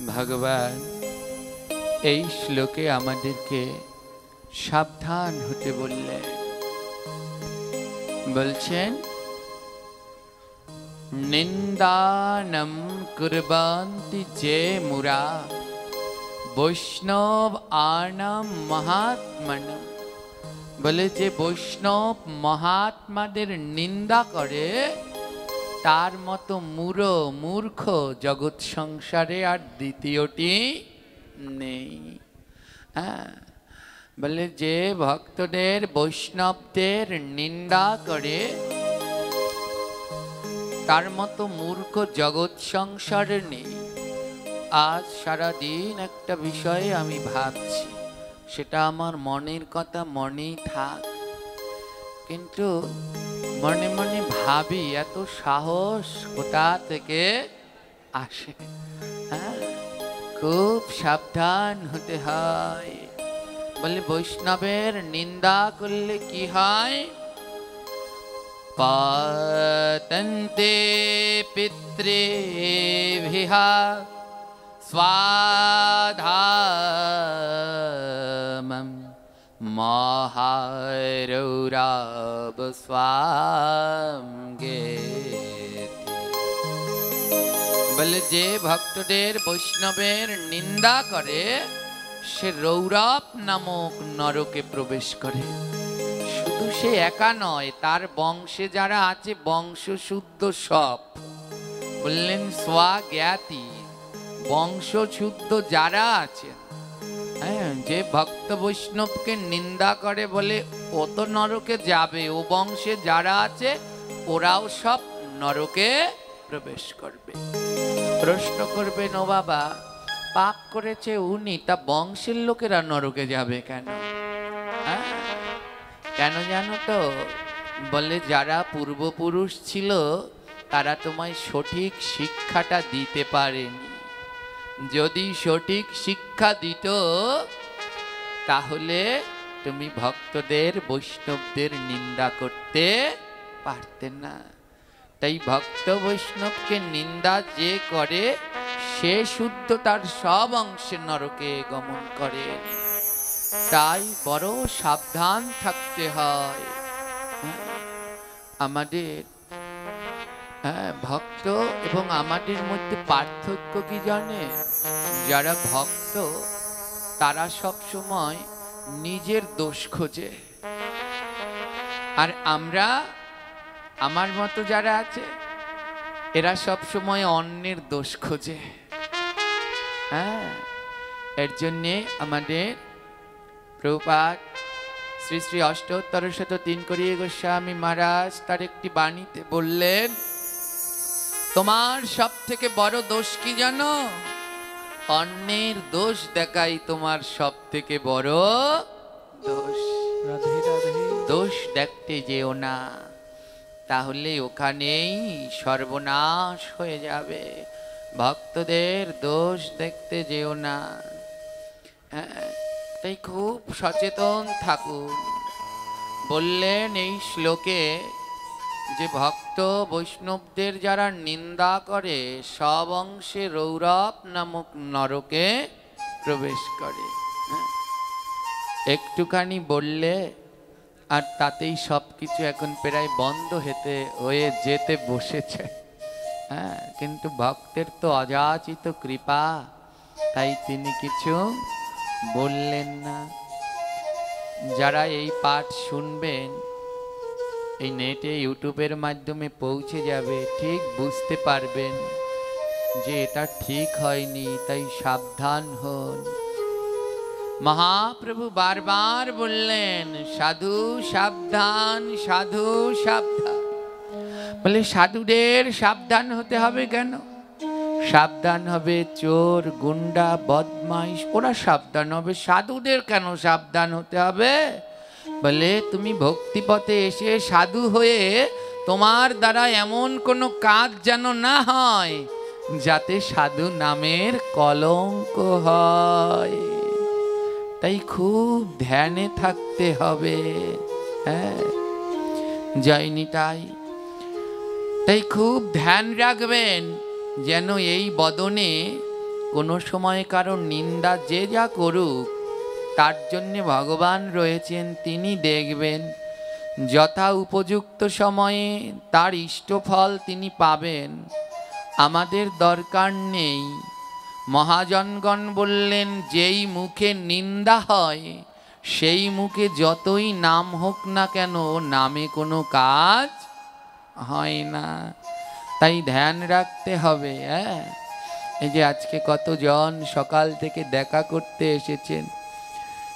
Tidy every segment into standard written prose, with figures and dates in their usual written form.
ভগবান এই শ্লোকে আমাদেরকে সাবধান হতে বললেন। বলছেন নিন্দানম কুর্বন্তি যে মুরা বৈষ্ণব আনাম মহাত্মনম। বলে যে বৈষ্ণব মহাত্মাদের নিন্দা করে তার মতো মূর্খ জগৎ সংসারে আর দ্বিতীয়টি নেই। বলে যে ভক্তদের বৈষ্ণবদের নিন্দা করে তার মতো মূর্খ জগৎ সংসারে নেই। আজ সারাদিন একটা বিষয়ে আমি ভাবছি, সেটা আমার মনের কথা মনেই থাক, কিন্তু মনে মনে ভাবি এত সাহস কোথা থেকে আসে। খুব সাবধান হতে হয়। বলে বৈষ্ণবের নিন্দা করলে কি হয়? পাতন্তে পিতৃভিঃ স্বাধামম মহারৌরব স্বাঙ্গে। বলে যে ভক্তদের বৈষ্ণবের নিন্দা করে সে রৌরব নামক নরকে প্রবেশ করে। শুধু সে একা নয়, তার বংশে যারা আছে বংশ শুদ্ধ সব। বললেন স্বজ্ঞাতি, বংশ শুদ্ধ যারা আছে, যে ভক্ত বৈষ্ণবকে নিন্দা করে বলে ও তো নরকে যাবে, ও বংশে যারা আছে ওরাও সব নরকে প্রবেশ করবে। প্রশ্ন করবেন, ও বাবা পাপ করেছে উনি, তা বংশের লোকেরা নরকে যাবে কেন? কেন জানো তো? বলে যারা পূর্বপুরুষ ছিল তারা তোমায় সঠিক শিক্ষাটা দিতে পারেনি। যদি সঠিক শিক্ষা দিত তাহলে তুমি ভক্তদের বৈষ্ণবদের নিন্দা করতে পারতে না। তাই ভক্ত বৈষ্ণবকে নিন্দা যে করে সে শুদ্ধ তার সব অংশে নরকে গমন করে। তাই বড় সাবধান থাকতে হয় আমাদের। ভক্ত এবং আমাদের মধ্যে পার্থক্য কি জানে? যারা ভক্ত তারা সব সময় নিজের দোষ খোঁজে, আর আমরা আমার মতো যারা আছে এরা সব সময় অন্যের দোষ খোঁজে। এর জন্যে আমাদের প্রভুপাদ শ্রী শ্রী অষ্টোত্তর শত 3 করিয়ে গোস্বামী মহারাজ তার একটি বাণীতে বললেন, তোমার সব থেকে বড় দোষ কি জানো? অন্যের দোষ দেখাই তোমার সব থেকে বড় দোষ। দোষ দেখতে যেও না, তাহলে ওখানেই সর্বনাশ হয়ে যাবে। ভক্তদের দোষ দেখতে যেও না। তাই খুব সচেতন থাকুন। বললেন এই শ্লোকে যে ভক্ত বৈষ্ণবদের যারা নিন্দা করে সব অংশে রৌরব নামক নরকে প্রবেশ করে। একটুখানি বললে আর তাতেই সব কিছু এখন প্রায় বন্ধ হয়ে যেতে বসেছে। কিন্তু ভক্তের তো অযাচিত কৃপা, তাই তিনি কিছু বললেন না। যারা এই পাঠ শুনবেন, এই নেটে ইউটিউবের মাধ্যমে পৌঁছে যাবে, ঠিক বুঝতে পারবেন যে এটা ঠিক হয়নি, তাই সাবধান হন। মহাপ্রভু বারবার বললেন সাধু সাবধান, সাধু সাবধান। বলে সাধুদের সাবধান হতে হবে কেন? সাবধান হবে চোর, গুন্ডা, বদমাইশ, ওরা সাবধান হবে। সাধুদের কেন সাবধান হতে হবে? বলে তুমি ভক্তিপথে এসে সাধু হয়ে তোমার দ্বারা এমন কোনো কাজ যেন না হয় যাতে সাধু নামের কলঙ্ক হয়। তাই খুব ধ্যানে থাকতে হবে। যায়নি তাই খুব ধ্যান রাখবেন যেন এই বদনে কোনো সময় কারো নিন্দা যে যা করুক তার জন্যে ভগবান রয়েছেন, তিনি দেখবেন, যথা উপযুক্ত সময়ে তার ইষ্টফল তিনি পাবেন। আমাদের দরকার নেই। মহাজনগণ বললেন, যেই মুখে নিন্দা হয় সেই মুখে যতই নাম হোক না কেন, নামে কোনো কাজ হয় না। তাই ধ্যান রাখতে হবে। হ্যাঁ, এই যে আজকে কতজন সকাল থেকে দেখা করতে এসেছেন,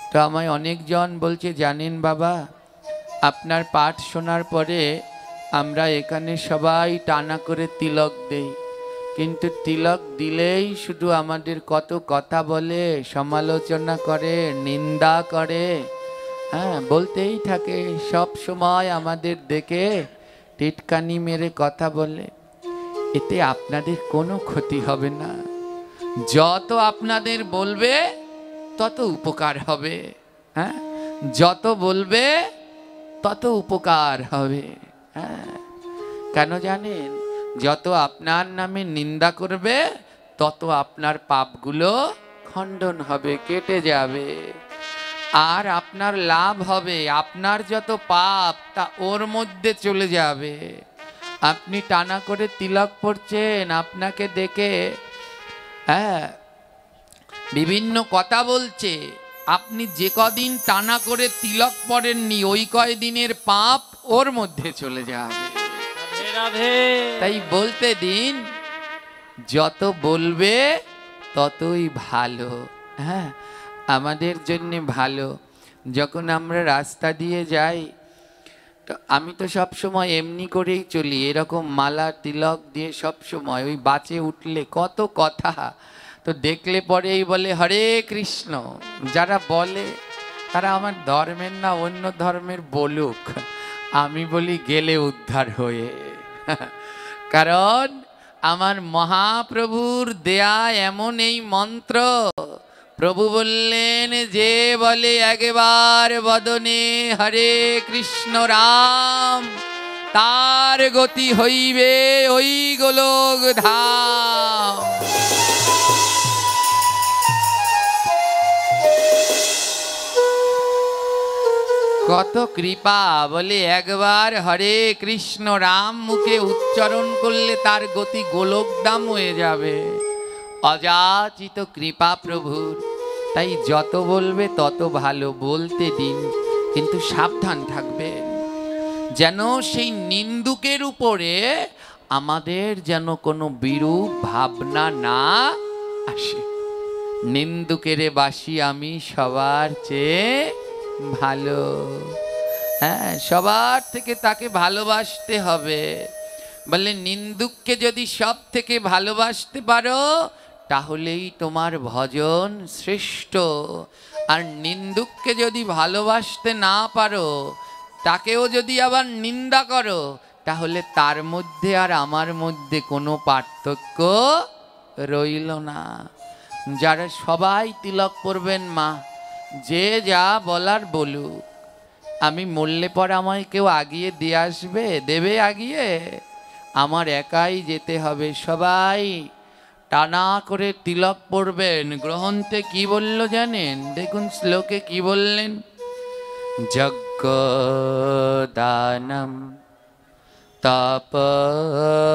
তো আমায় অনেকজন বলছে, জানেন বাবা, আপনার পাঠ শোনার পরে আমরা এখানে সবাই টানা করে তিলক দেই, কিন্তু তিলক দিলেই শুধু আমাদের কত কথা বলে, সমালোচনা করে, নিন্দা করে। হ্যাঁ, বলতেই থাকে সব সময়, আমাদের দেখে টিটকানি মেরে কথা বলে। এতে আপনাদের কোনো ক্ষতি হবে না। যত আপনাদের বলবে তত উপকার হবে। হ্যাঁ, যত বলবে তত উপকার হবে। হ্যাঁ, কেন জানেন? যত আপনার নামে নিন্দা করবে তত আপনার পাপগুলো খণ্ডন হবে, কেটে যাবে, আর আপনার লাভ হবে। আপনার যত পাপ তা ওর মধ্যে চলে যাবে। আপনি টানা করে তিলক পড়ছেন, আপনাকে দেখে হ্যাঁ বিভিন্ন কথা বলছে, আপনি যে কদিন টানা করে তিলক পড়েননি ওই কয়দিনের পাপ ওর মধ্যে চলে যাবে। তাই বলতে দিন, যত বলবে ততই ভালো। হ্যাঁ, আমাদের জন্য ভালো। যখন আমরা রাস্তা দিয়ে যাই, তো আমি তো সব সময় এমনি করেই চলি, এরকম মালা তিলক দিয়ে সব সময়। ওই বাসে উঠলে কত কথা, তো দেখলে পরেই বলে হরে কৃষ্ণ। যারা বলে তারা আমার ধর্মের না অন্য ধর্মের বলুক, আমি বলি গেলে উদ্ধার হয়ে। কারণ আমার মহাপ্রভুর দেয়া এমন এই মন্ত্র, প্রভু বললেন, যে বলে একবার বদনে হরে কৃষ্ণ রাম, তার গতি হইবে ওই গোলক ধাম। কত কৃপা! বলে একবার হরে কৃষ্ণ রাম মুখে উচ্চারণ করলে তার গতি গোলকধাম হয়ে যাবে। অযাচিত কৃপা প্রভুর। তাই যত বলবে তত ভালো, বলতে দিন, কিন্তু সাবধান থাকবেন যেন সেই নিন্দুকের উপরে আমাদের যেন কোনো বিরূপ ভাবনা না আসে। নিন্দুকেরে বাসি আমি সবার চেয়ে ভালো। হ্যাঁ, সবার থেকে তাকে ভালোবাসতে হবে। বলে নিন্দুককে যদি সব থেকে ভালোবাসতে পারো তাহলেই তোমার ভজন শ্রেষ্ঠ। আর নিন্দুককে যদি ভালোবাসতে না পারো, তাকেও যদি আবার নিন্দা করো, তাহলে তার মধ্যে আর আমার মধ্যে কোনো পার্থক্য রইল না। যারা সবাই তিলক পরবেন মা, যে যা বলার বলুক, আমি মরলে পর আমায় কেউ আগিয়ে দিয়ে আসবে? দেবে আগিয়ে? আমার একাই যেতে হবে। সবাই টানা করে তিলক পড়বেন। গ্রন্থে কি বলল জানেন? দেখুন শ্লোকে কি বললেন, যজ্ঞ দানম তাপহম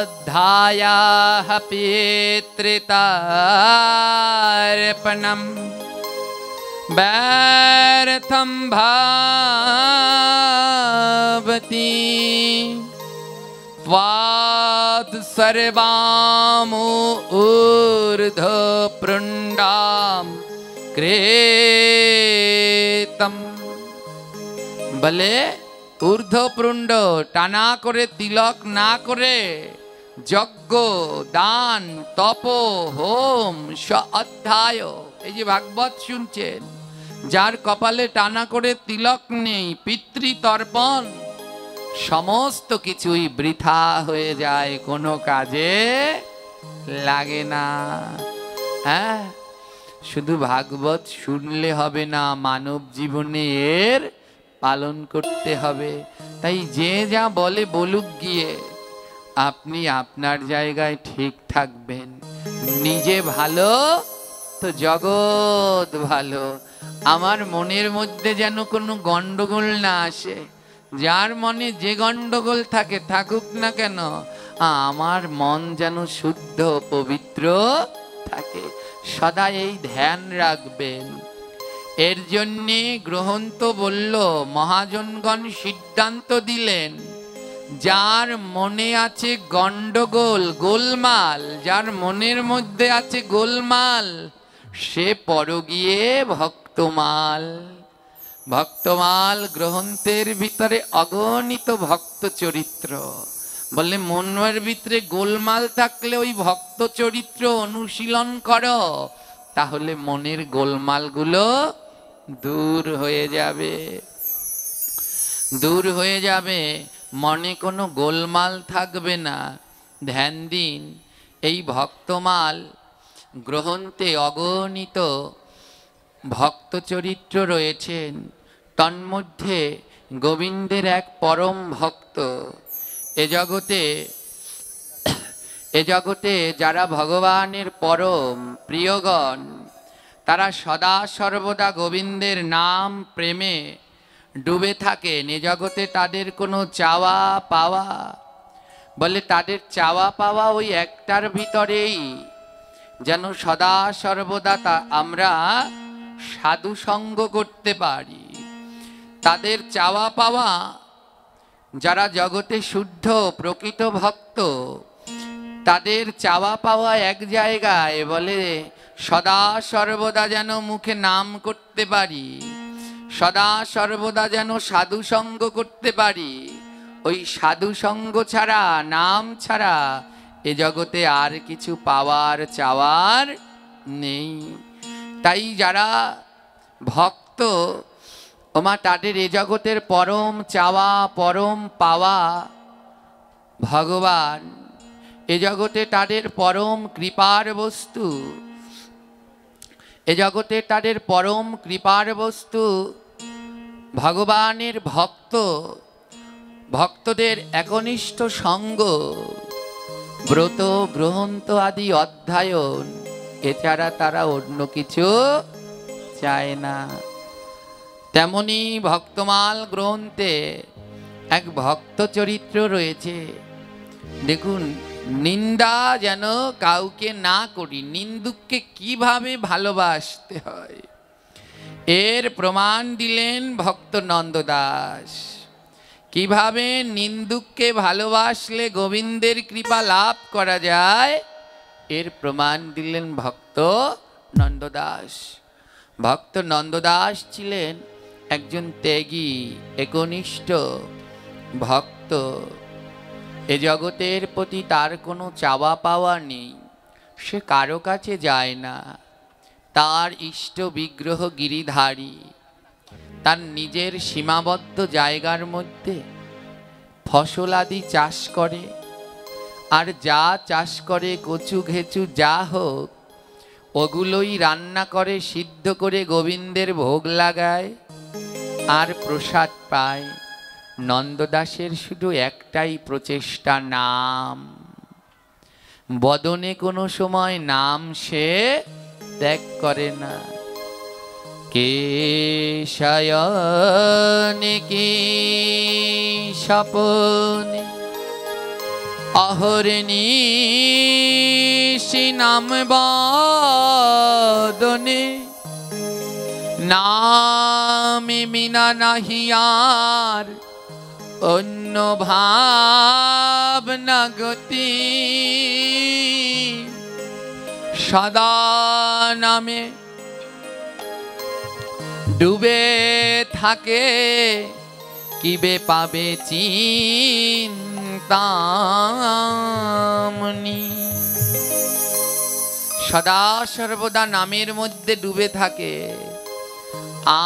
स्वाध्यायः पितृतर्पणं व्यर्थं भवति त्वात् सर्वामूर्ध्वपुण्डां कृतं। বলে ঊর্ধ্বপুণ্ড টানা করে তিলক না করে যজ্ঞ দান তপ হোম অধ্যায়, এই যে ভাগবত শুনছেন, যার কপালে টানা করে তিলক নেই, পিতৃতর্পণ, সমস্ত কিছুই বৃথা হয়ে যায়, কোনো কাজে লাগে না। হ্যাঁ, শুধু ভাগবত শুনলে হবে না, মানব জীবনে এর পালন করতে হবে। তাই যে যা বলে বলুক গিয়ে, আপনি আপনার জায়গায় ঠিক থাকবেন। নিজে ভালো তো জগৎ ভালো। আমার মনের মধ্যে যেন কোনো গন্ডগোল না আসে। যার মনে যে গন্ডগোল থাকে থাকুক না কেন, আমার মন যেন শুদ্ধ পবিত্র থাকে। সদা এই ধ্যান রাখবেন। এর জন্যে গ্রহন্ত বলল, মহাজনগণ সিদ্ধান্ত দিলেন, যার মনে আছে গন্ডগোল গোলমাল, যার মনের মধ্যে আছে গোলমাল, সে পর গিয়ে ভক্তমাল। ভক্তমাল গ্রন্থের ভিতরে অগণিত ভক্ত চরিত্র। বললে মনের ভিতরে গোলমাল থাকলে ওই ভক্ত চরিত্র অনুশীলন করো, তাহলে মনের গোলমালগুলো দূর হয়ে যাবে, দূর হয়ে যাবে। মনে কোনো গোলমাল থাকবে না। ধ্যান দিন, এই ভক্তমাল গ্রন্থে অগণিত ভক্ত চরিত্র রয়েছেন। তন্মধ্যে গোবিন্দের এক পরম ভক্ত। এ জগতে যারা ভগবানের পরম প্রিয়গণ, তারা সদা সর্বদা গোবিন্দের নাম প্রেমে ডুবে থাকেন। এ জগতে তাদের কোনো চাওয়া পাওয়া, বলে তাদের চাওয়া পাওয়া ওই একটার ভিতরেই, যেন সদা সর্বদা আমরা সাধু সঙ্গ করতে পারি। তাদের চাওয়া পাওয়া, যারা জগতে শুদ্ধ প্রকৃত ভক্ত, তাদের চাওয়া পাওয়া এক জায়গায়, বলে সদা সর্বদা যেন মুখে নাম করতে পারি, সদা সর্বদা যেন সাধু সঙ্গ করতে পারি। ওই সাধু সঙ্গ ছাড়া, নাম ছাড়া এ জগতে আর কিছু পাওয়ার চাওয়ার নেই। তাই যারা ভক্ত ওমা, তাদের এ জগতের পরম চাওয়া পরম পাওয়া ভগবান। এ জগতে তাদের পরম কৃপার বস্তু, এ জগতে তাদের পরম কৃপার বস্তু ভগবানের ভক্ত। ভক্তদের একনিষ্ঠ সঙ্গ, ব্রত গ্রন্থ আদি অধ্যয়ন, এছাড়া তারা অন্য কিছু চায় না। তেমনি ভক্তমাল গ্রন্থে এক ভক্ত চরিত্র রয়েছে। দেখুন, নিন্দা যেন কাউকে না করি, নিন্দুককে কিভাবে ভালোবাসতে হয় এর প্রমাণ দিলেন ভক্ত নন্দদাস। কিভাবে নিন্দুককে ভালোবাসলে গোবিন্দের কৃপা লাভ করা যায় এর প্রমাণ দিলেন ভক্ত নন্দদাস। ভক্ত নন্দদাস ছিলেন একজন ত্যাগী একনিষ্ঠ ভক্ত। এ জগতের প্রতি তার কোনো চাওয়া পাওয়া নেই, সে কারো কাছে যায় না। তার ইষ্ট বিগ্রহ গিরিধারী, তার নিজের সীমাবদ্ধ জায়গার মধ্যে ফসল আদি চাষ করে, আর যা চাষ করে কচু ঘেঁচু যা হোক ওগুলোই রান্না করে, সিদ্ধ করে গোবিন্দের ভোগ লাগায় আর প্রসাদ পায়। নন্দদাসের শুধু একটাই প্রচেষ্টা, নাম। বদনে কোনো সময় নাম সে ত্যাগ করে না। কে শয়নে কি স্বপনে অহর্নিশি নাম বদনে, নামে বিনা নাহি আর অন্য ভাবনা গতি। সদা নামে ডুবে থাকে, কিবে পাবে চিন্তামণি। সদা সর্বদা নামের মধ্যে ডুবে থাকে,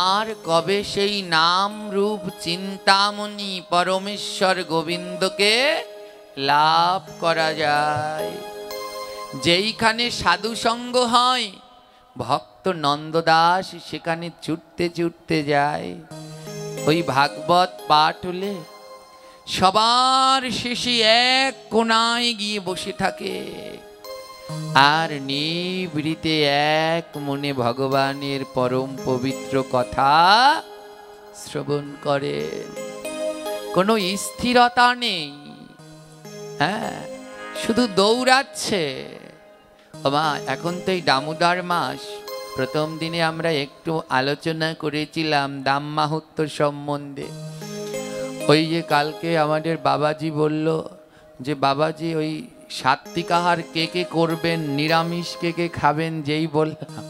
আর কবে সেই নাম রূপ চিন্তামণি পরমেশ্বর গোবিন্দকে লাভ করা যায়। যেইখানে সাধু সঙ্গ হয় ভক্ত নন্দদাস সেখানে ছুটতে ছুটতে যায়। ওই ভাগবত পাঠ হলে সবার শেষে এক কোণায় গিয়ে বসে থাকে আর নিভৃতে এক মনে ভগবানের পরম পবিত্র কথা শ্রবণ করে। কোনো স্থিরতা নেই, হ্যাঁ, শুধু দৌড়াচ্ছে। বাবা, এখন তো এই দামোদর মাস, প্রথম দিনে আমরা একটু আলোচনা করেছিলাম দাম মাহাত্ম্য সম্বন্ধে। ওই যে কালকে আমাদের বাবাজি বলল যে বাবাজি ওই সাত্বিক আহার কে কে করবেন, নিরামিষ কে কে খাবেন, যেই বললাম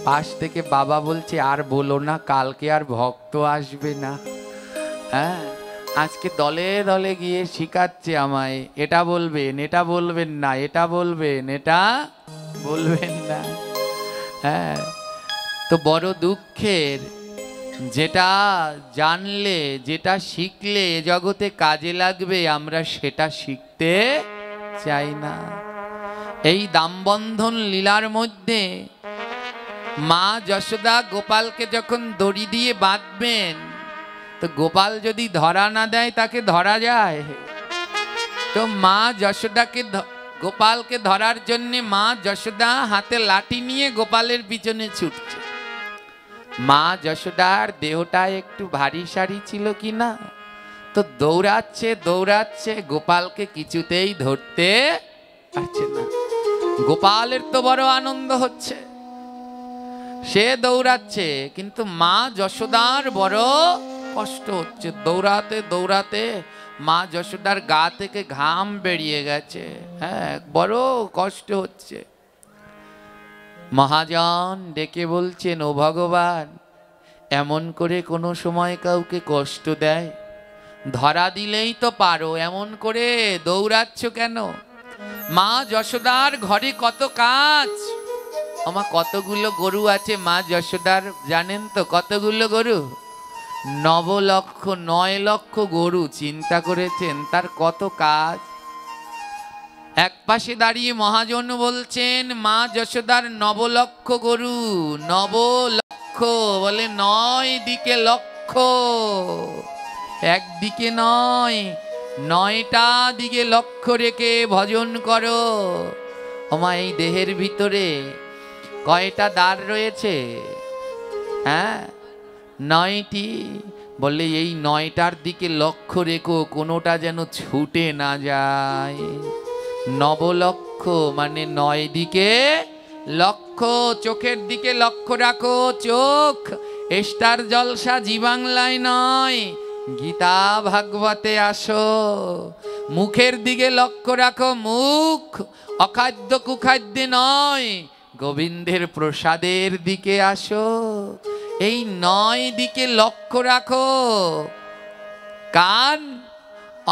পাশ থেকে বাবা বলছে আর বলো না, কালকে আর ভক্ত আসবে না। হ্যাঁ, আজকে দলে দলে গিয়ে শিখাচ্ছে আমায়, এটা বলবেন, এটা বলবেন না, এটা বলবেন, এটা বলবেন না। হ্যাঁ, তো বড় দুঃখের, যেটা জানলে, যেটা শিখলে জগতে কাজে লাগবে, আমরা সেটা শিখতে চাই না। এই দামবন্ধন লীলার মধ্যে মা যশোদা গোপালকে যখন দড়ি দিয়ে বাঁধবেন, তো গোপাল যদি ধরা না দেয় তাকে ধরা যায়? তো মা যশোদাকে, গোপালকে ধরার জন্য মা যশোদা হাতে লাঠি নিয়ে গোপালের পিছনে ছুটছে। মা যশোদার দেহটা একটু ভারী সারি ছিল কি না, তো দৌড়াচ্ছে দৌড়াচ্ছে, গোপালকে কিছুতেই ধরতে পারছে না। গোপালের তো বড় আনন্দ হচ্ছে, সে দৌড়াচ্ছে, কিন্তু মা যশোদার বড় কষ্ট হচ্ছে। দৌড়াতে দৌড়াতে মা যশোদার গা থেকে ঘাম বেরিয়ে গেছে, হ্যাঁ, বড় কষ্ট হচ্ছে। মহাজন ডেকে বলছেন, ও ভগবান, এমন করে কোনো সময় কাউকে কষ্ট দেয়? ধরা দিলেই তো পারো, এমন করে দৌড়াচ্ছ কেন? মা যশোদার ঘরে কত কাজ। আমার কতগুলো গরু আছে মা যশোদার, জানেন তো কতগুলো গরু? 9 লক্ষ গরু। চিন্তা করেছেন তার কত কাজ। এক পাশে দাঁড়িয়ে মহাজন বলছেন, মা যশোদার 9 লক্ষ গরু, 9 লক্ষ, বলে 9 দিকে লক্ষ, একদিকে নয়, 9টা দিকে লক্ষ্য রেখে ভজন করো। ওমা, এই দেহের ভিতরে কয়টা দ্বার রয়েছে? হ্যাঁ, 9টি। বলে এই 9টার দিকে লক্ষ্য রেখো, কোনোটা যেন ছুটে না যায়। 9 লক্ষ মানে 9 দিকে লক্ষ্য। চোখের দিকে লক্ষ্য রাখো, চোখ স্টার জলসা জি বাংলায় নয়, গীতা ভাগবতে আসো। মুখের দিকে লক্ষ্য রাখো, মুখ অখাদ্য কুখাদ্যে নয়, গোবিন্দের প্রসাদের দিকে আসো। এই 9 দিকে লক্ষ্য রাখো। কান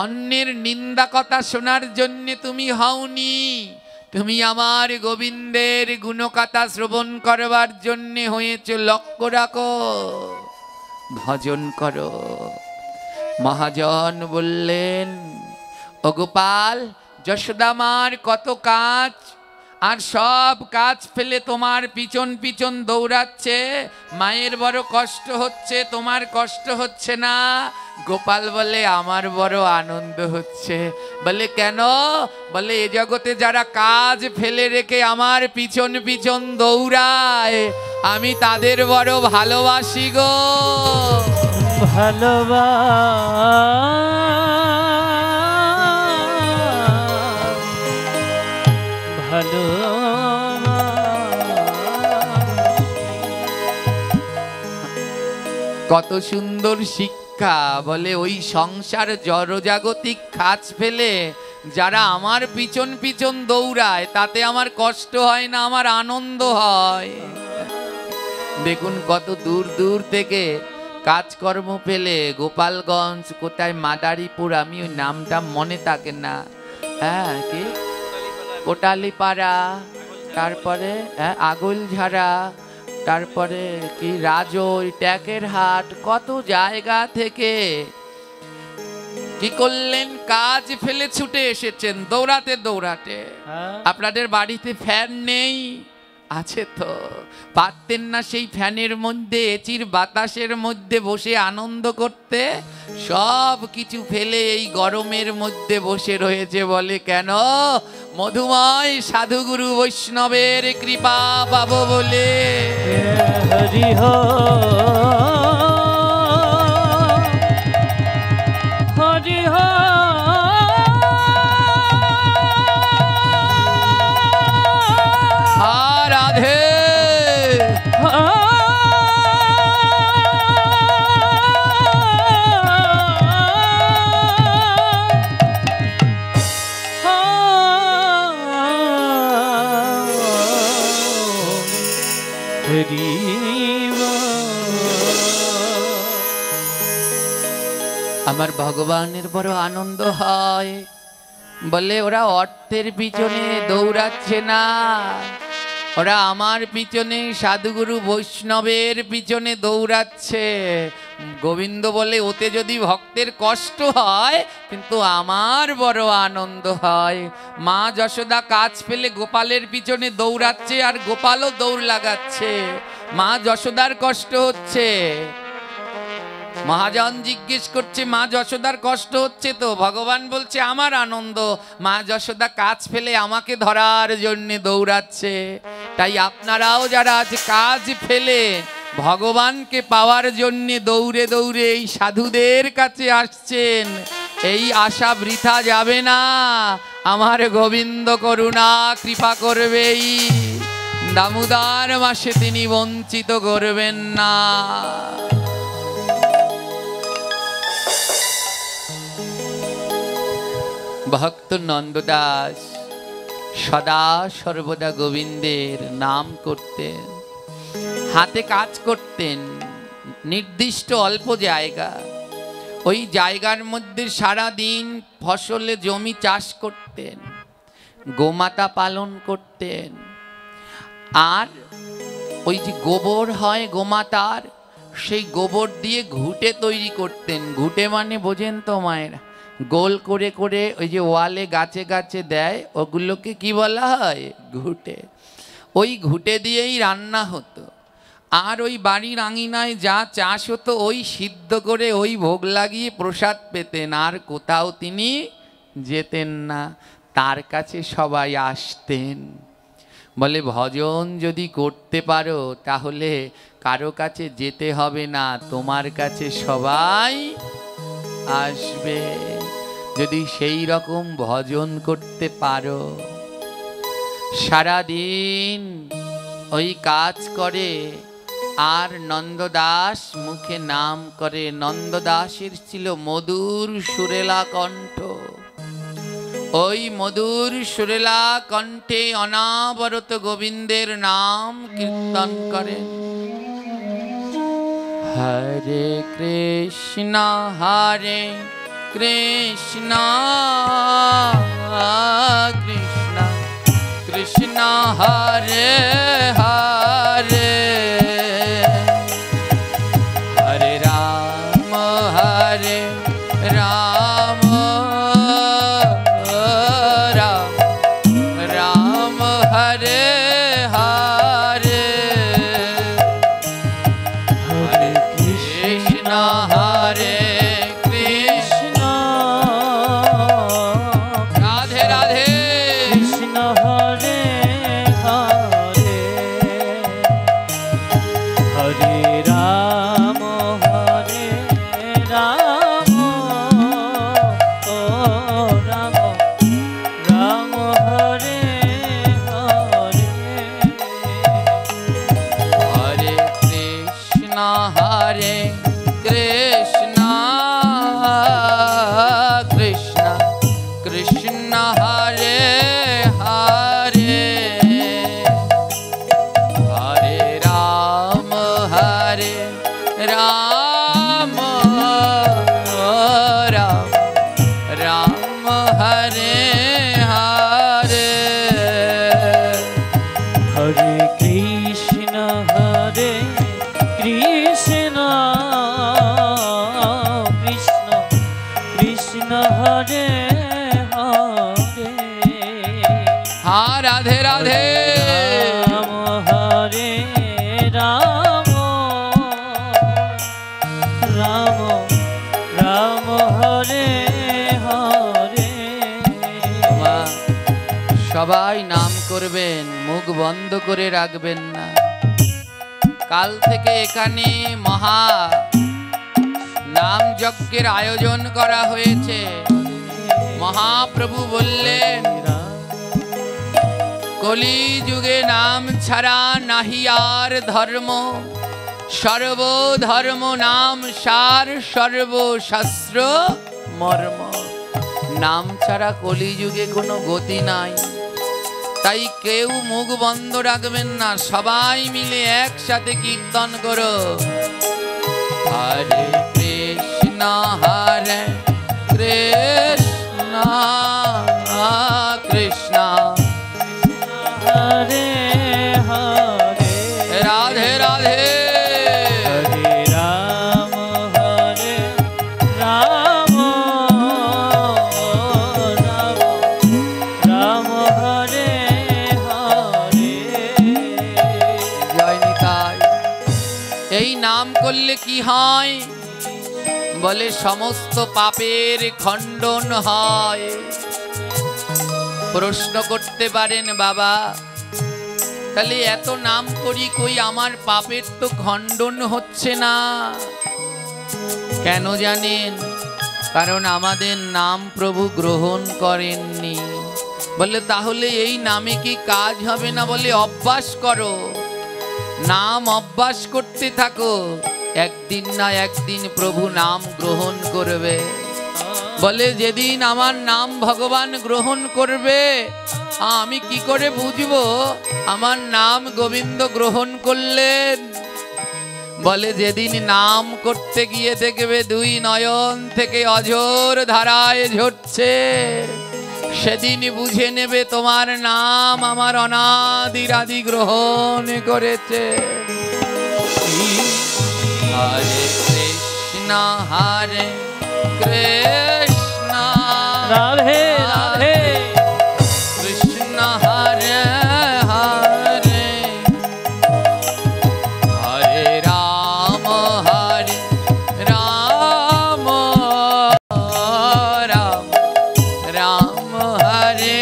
অন্যের নিন্দা কথা শোনার জন্য তুমি হওনি, তুমি আমার গোবিন্দের গুণকথা শ্রবণ করবার জন্য হয়েছ। লক্ষ্য রাখো, ভজন করো। মহাজন বললেন, ও গোপাল, যশোদামার কত কাজ, আর সব কাজ ফেলে তোমার পিছন পিছন দৌড়াচ্ছে। মায়ের বড় কষ্ট হচ্ছে, তোমার কষ্ট হচ্ছে না? গোপাল বলে, আমার বড় আনন্দ হচ্ছে। বলে কেন? বলে এ জগতে যারা কাজ ফেলে রেখে আমার পিছন পিছন দৌড়ায়, আমি তাদের বড় ভালোবাসি গো। ভালো কত সুন্দর শিক্ষা। বলে ওই সংসার জড়জাগতিক কাজ ফেলে যারা আমার পিছন পিছন দৌড়ায়, তাতে আমার কষ্ট হয় না, আমার আনন্দ হয়। দেখুন কত দূর দূর থেকে কাজকর্ম পেলে, গোপালগঞ্জ কোথায়, মাদারীপুর, আমি ওই নামটা মনে থাকে না, হ্যাঁ, কি কোটালীপাড়া, তারপরে আগলঝাড়া, তারপরে কি রাজই, ট্যাকের হাট, কত জায়গা থেকে কি করলেন, কাজ ফেলে ছুটে এসেছেন দৌড়াতে দৌড়াতে। আপনাদের বাড়িতে ফ্যান নেই, আছে তো, পারতেন না সেই ফ্যানের মধ্যে এচির বাতাসের মধ্যে বসে আনন্দ করতে? সব কিছু ফেলে এই গরমের মধ্যে বসে রয়েছে, বলে কেন? মধুময় সাধুগুরু বৈষ্ণবের কৃপা পাবো বলে। হরি হরি রাধে আমার ভগবানের বড় আনন্দ হয়, বলে ওরা অর্থের পিছনে দৌড়াচ্ছে না, ওরা আমার পিছনে সাধুগুরু বৈষ্ণবের পিছনে দৌড়াচ্ছে। গোবিন্দ বলে ওতে যদি ভক্তের কষ্ট হয়, কিন্তু আমার বড় আনন্দ হয়। মা যশোদা কাজ পেলে গোপালের পিছনে দৌড়াচ্ছে, আর গোপালও দৌড় লাগাচ্ছে। মা যশোদার কষ্ট হচ্ছে, মহাজন জিজ্ঞেস করছে মা যশোদার কষ্ট হচ্ছে তো? ভগবান বলছে আমার আনন্দ, মা যশোদা কাজ ফেলে আমাকে ধরার জন্য দৌড়াচ্ছে। তাই আপনারাও যারা আজ কাজ ফেলে ভগবানকে পাওয়ার জন্য দৌড়ে দৌড়ে এই সাধুদের কাছে আসছেন, এই আশা বৃথা যাবে না। আমার গোবিন্দ করুণা কৃপা করবেই, দামোদর মাসে তিনি বঞ্চিত করবেন না। ভক্ত নন্দদাস সদা সর্বদা গোবিন্দের নাম করতেন, হাতে কাজ করতেন, নির্দিষ্ট অল্প জায়গা, ওই জায়গার মধ্যে সারা দিন ফসলে জমি চাষ করতেন, গোমাতা পালন করতেন, আর ওই যে গোবর হয় গোমাতার, সেই গোবর দিয়ে ঘুঁটে তৈরি করতেন। ঘুঁটে মানে বোঝেন তো মায়েরা, গোল করে করে ওই যে ওয়ালে গাছে গাছে দেয়, ওগুলোকে কি বলা হয়? ঘুঁটে। ওই ঘুঁটে দিয়েই রান্না হতো, আর ওই বাড়ির আঙিনায় যা চাষ হতো ওই সিদ্ধ করে ওই ভোগ লাগিয়ে প্রসাদ পেতেন, আর কোথাও তিনি যেতেন না। তার কাছে সবাই আসতেন, বলে ভজন যদি করতে পারো তাহলে কারো কাছে যেতে হবে না, তোমার কাছে সবাই আসবে। যদি সেই রকম ভজন করতে পারো, সারাদিন ওই কাজ করে আর নন্দদাস মুখে নাম করে। নন্দদাসের ছিল মধুর সুরেলা কণ্ঠ, ওই মধুর সুরেলা কণ্ঠে অনাবরত গোবিন্দের নাম কীর্তন করেন। হরে কৃষ্ণ হরে কৃষ্ণ কৃষ্ণ কৃষ্ণ হরে হরে, হরে রাম হরে রাম রাম রাম হরে হরে, হরে কৃষ্ণ হরে কৃষ্ণ রাধে রাধে কৃষ্ণ হরে হরে, হরে রাম ও রাম রাম হরে হরে, হরে কৃষ্ণ হরে কৃষ্ণ কৃষ্ণ কৃষ্ণ হরে হরে, হরে রাম রাম রাম হরে হরে, হরে কৃষ্ণ কৃষ্ণ কৃষ্ণ হরে হরে, হা রাধে রাধে রাম সবাই নাম করবেন, মুখ বন্ধ করে রাখবেন না। কাল থেকে এখানে মহা নাম যজ্ঞের আয়োজন করা হয়েছে। মহাপ্রভু বললেন, কলি যুগে নাম ছাড়া নাহি আর ধর্ম, সর্বধর্ম নাম সার, সর্বশাস্ত্র মর্ম। নাম ছাড়া কলিযুগে কোনো গতি নাই। তাই কেউ মুখ বন্ধ রাখবেন না, সবাই মিলে একসাথে কীর্তন করো। হরে কৃষ্ণ হরে কৃষ্ণ কৃষ্ণ হরে হরে রাধে রাধে হরে রাম রাম রাম হরে হরে। জয় নিতাই। এই নাম করলে কি হয়? বলে সমস্ত পাপের খণ্ডন হয়। প্রশ্ন করতে পারেন, বাবা তাহলে এত নাম করি, কই আমার পাপের তো খণ্ডন হচ্ছে না কেন জানেন? কারণ আমাদের নাম প্রভু গ্রহণ করেননি। বলে তাহলে এই নামে কি কাজ হবে না? বলে অভ্যাস করো, নাম অভ্যাস করতে থাকো, একদিন না একদিন প্রভু নাম গ্রহণ করবে। বলে যেদিন আমার নাম ভগবান গ্রহণ করবে, আমি কি করে বুঝবো আমার নাম গোবিন্দ গ্রহণ করলেন? বলে যেদিন নাম করতে গিয়ে দেখবে দুই নয়ন থেকে অঝোর ধারায় ঝরছে, সেদিন বুঝে নেবে তোমার নাম আমার অনাদিরাদি গ্রহণ করেছে। হরে কৃষ্ণ হরে কৃষ্ণ রাধে রাধে কৃষ্ণ হরে হরে হরে রাম রাম রাম হরে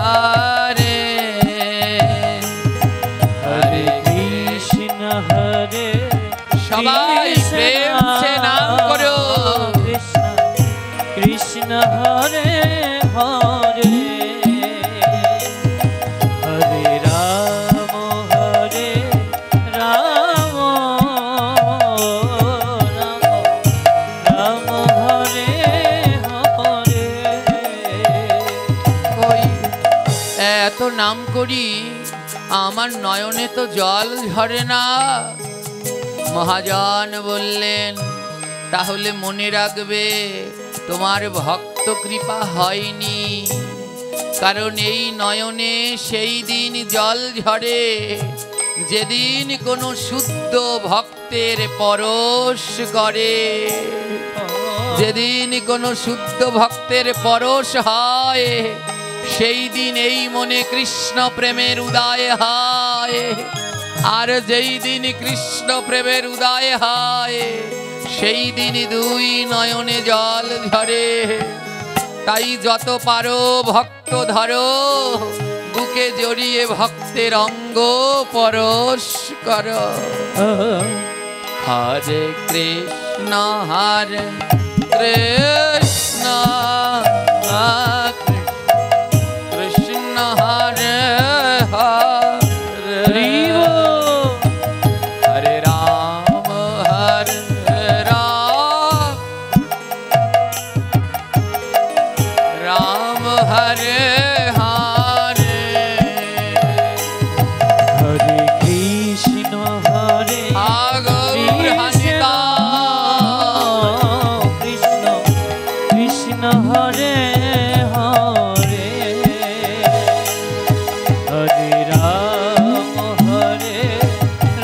হরে হরে কৃষ্ণ হরে সবাই প্রেম সে নাম করো। কৃষ্ণ কৃষ্ণ হরে হরে হরে রাম রাম রাম হরে হরে। ওই এত নাম করি, আমার নয়নে তো জল ঝরে না। মহাজন বললেন, তাহলে মনে রাখবে তোমার ভক্ত কৃপা হয়নি। কারণ এই নয়নে সেই দিন জল ঝরে যেদিন কোনো শুদ্ধ ভক্তের পরশ করে। যেদিন কোনো শুদ্ধ ভক্তের পরশ হয়, সেই দিন এই মনে কৃষ্ণ প্রেমের উদয় হয়। আর যেই দিন কৃষ্ণ প্রেমের উদয় হয়, সেই দিন দুই নয়নে জল ঝরে। তাই যত পারো ভক্ত ধরো, বুকে জড়িয়ে ভক্তের অঙ্গ পরশ করো। হরে কৃষ্ণ হরে কৃষ্ণ কৃষ্ণ হরে হরে হরে রাম রাম হরে হরে হরে কৃষ্ণ হরে আগৌর হানিতা কৃষ্ণ কৃষ্ণ হরে হরে হরে রাম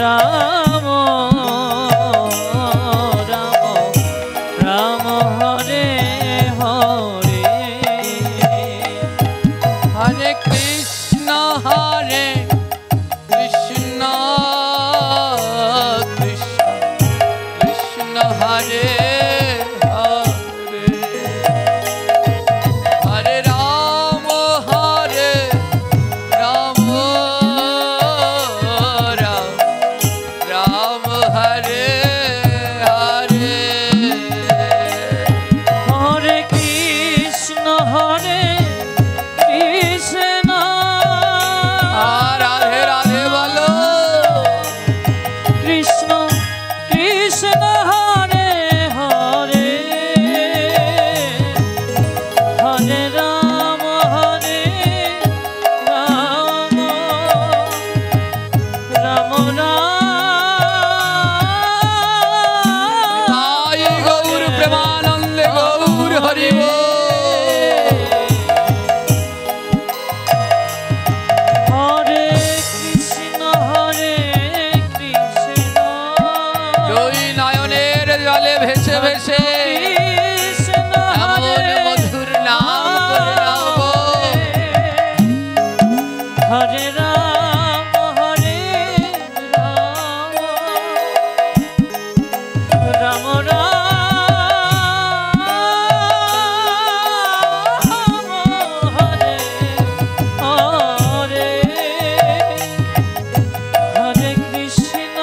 রাম রাম হরে হরে হরে রাম হরে রাম রাম রাম হরে হরে হরে কৃষ্ণ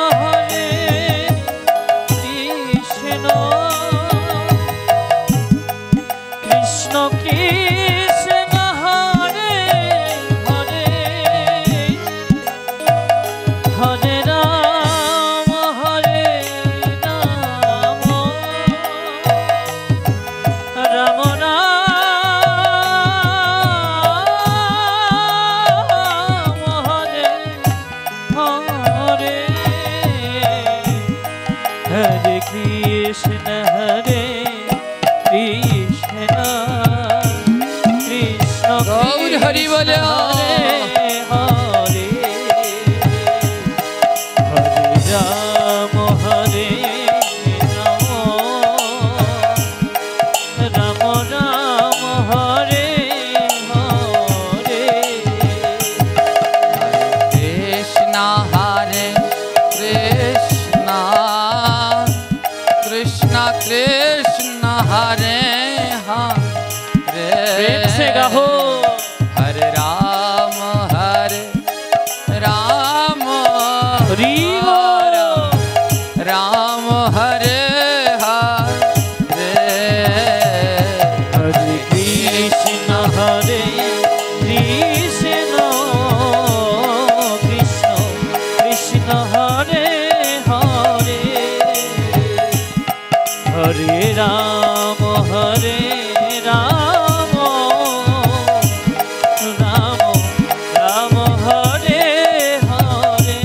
কৃষ্ণ কৃষ্ণ হরে হরে হরে রাম রাম রাম হরে হরে হরে কৃষ্ণ কৃষ্ণ কৃষ্ণ গৌর হরি বল। হরে হরে হরে রাম রাম রাম হরে হরে কৃষ্ণ হরে কৃষ্ণ কৃষ্ণ কৃষ্ণ হরে হরে प्रेम से गाहो हरे राम हरि राम हरे हरे हरे कृष्ण कृष्ण कृष्ण हरे हरे हरे राम राम राम हरे हरे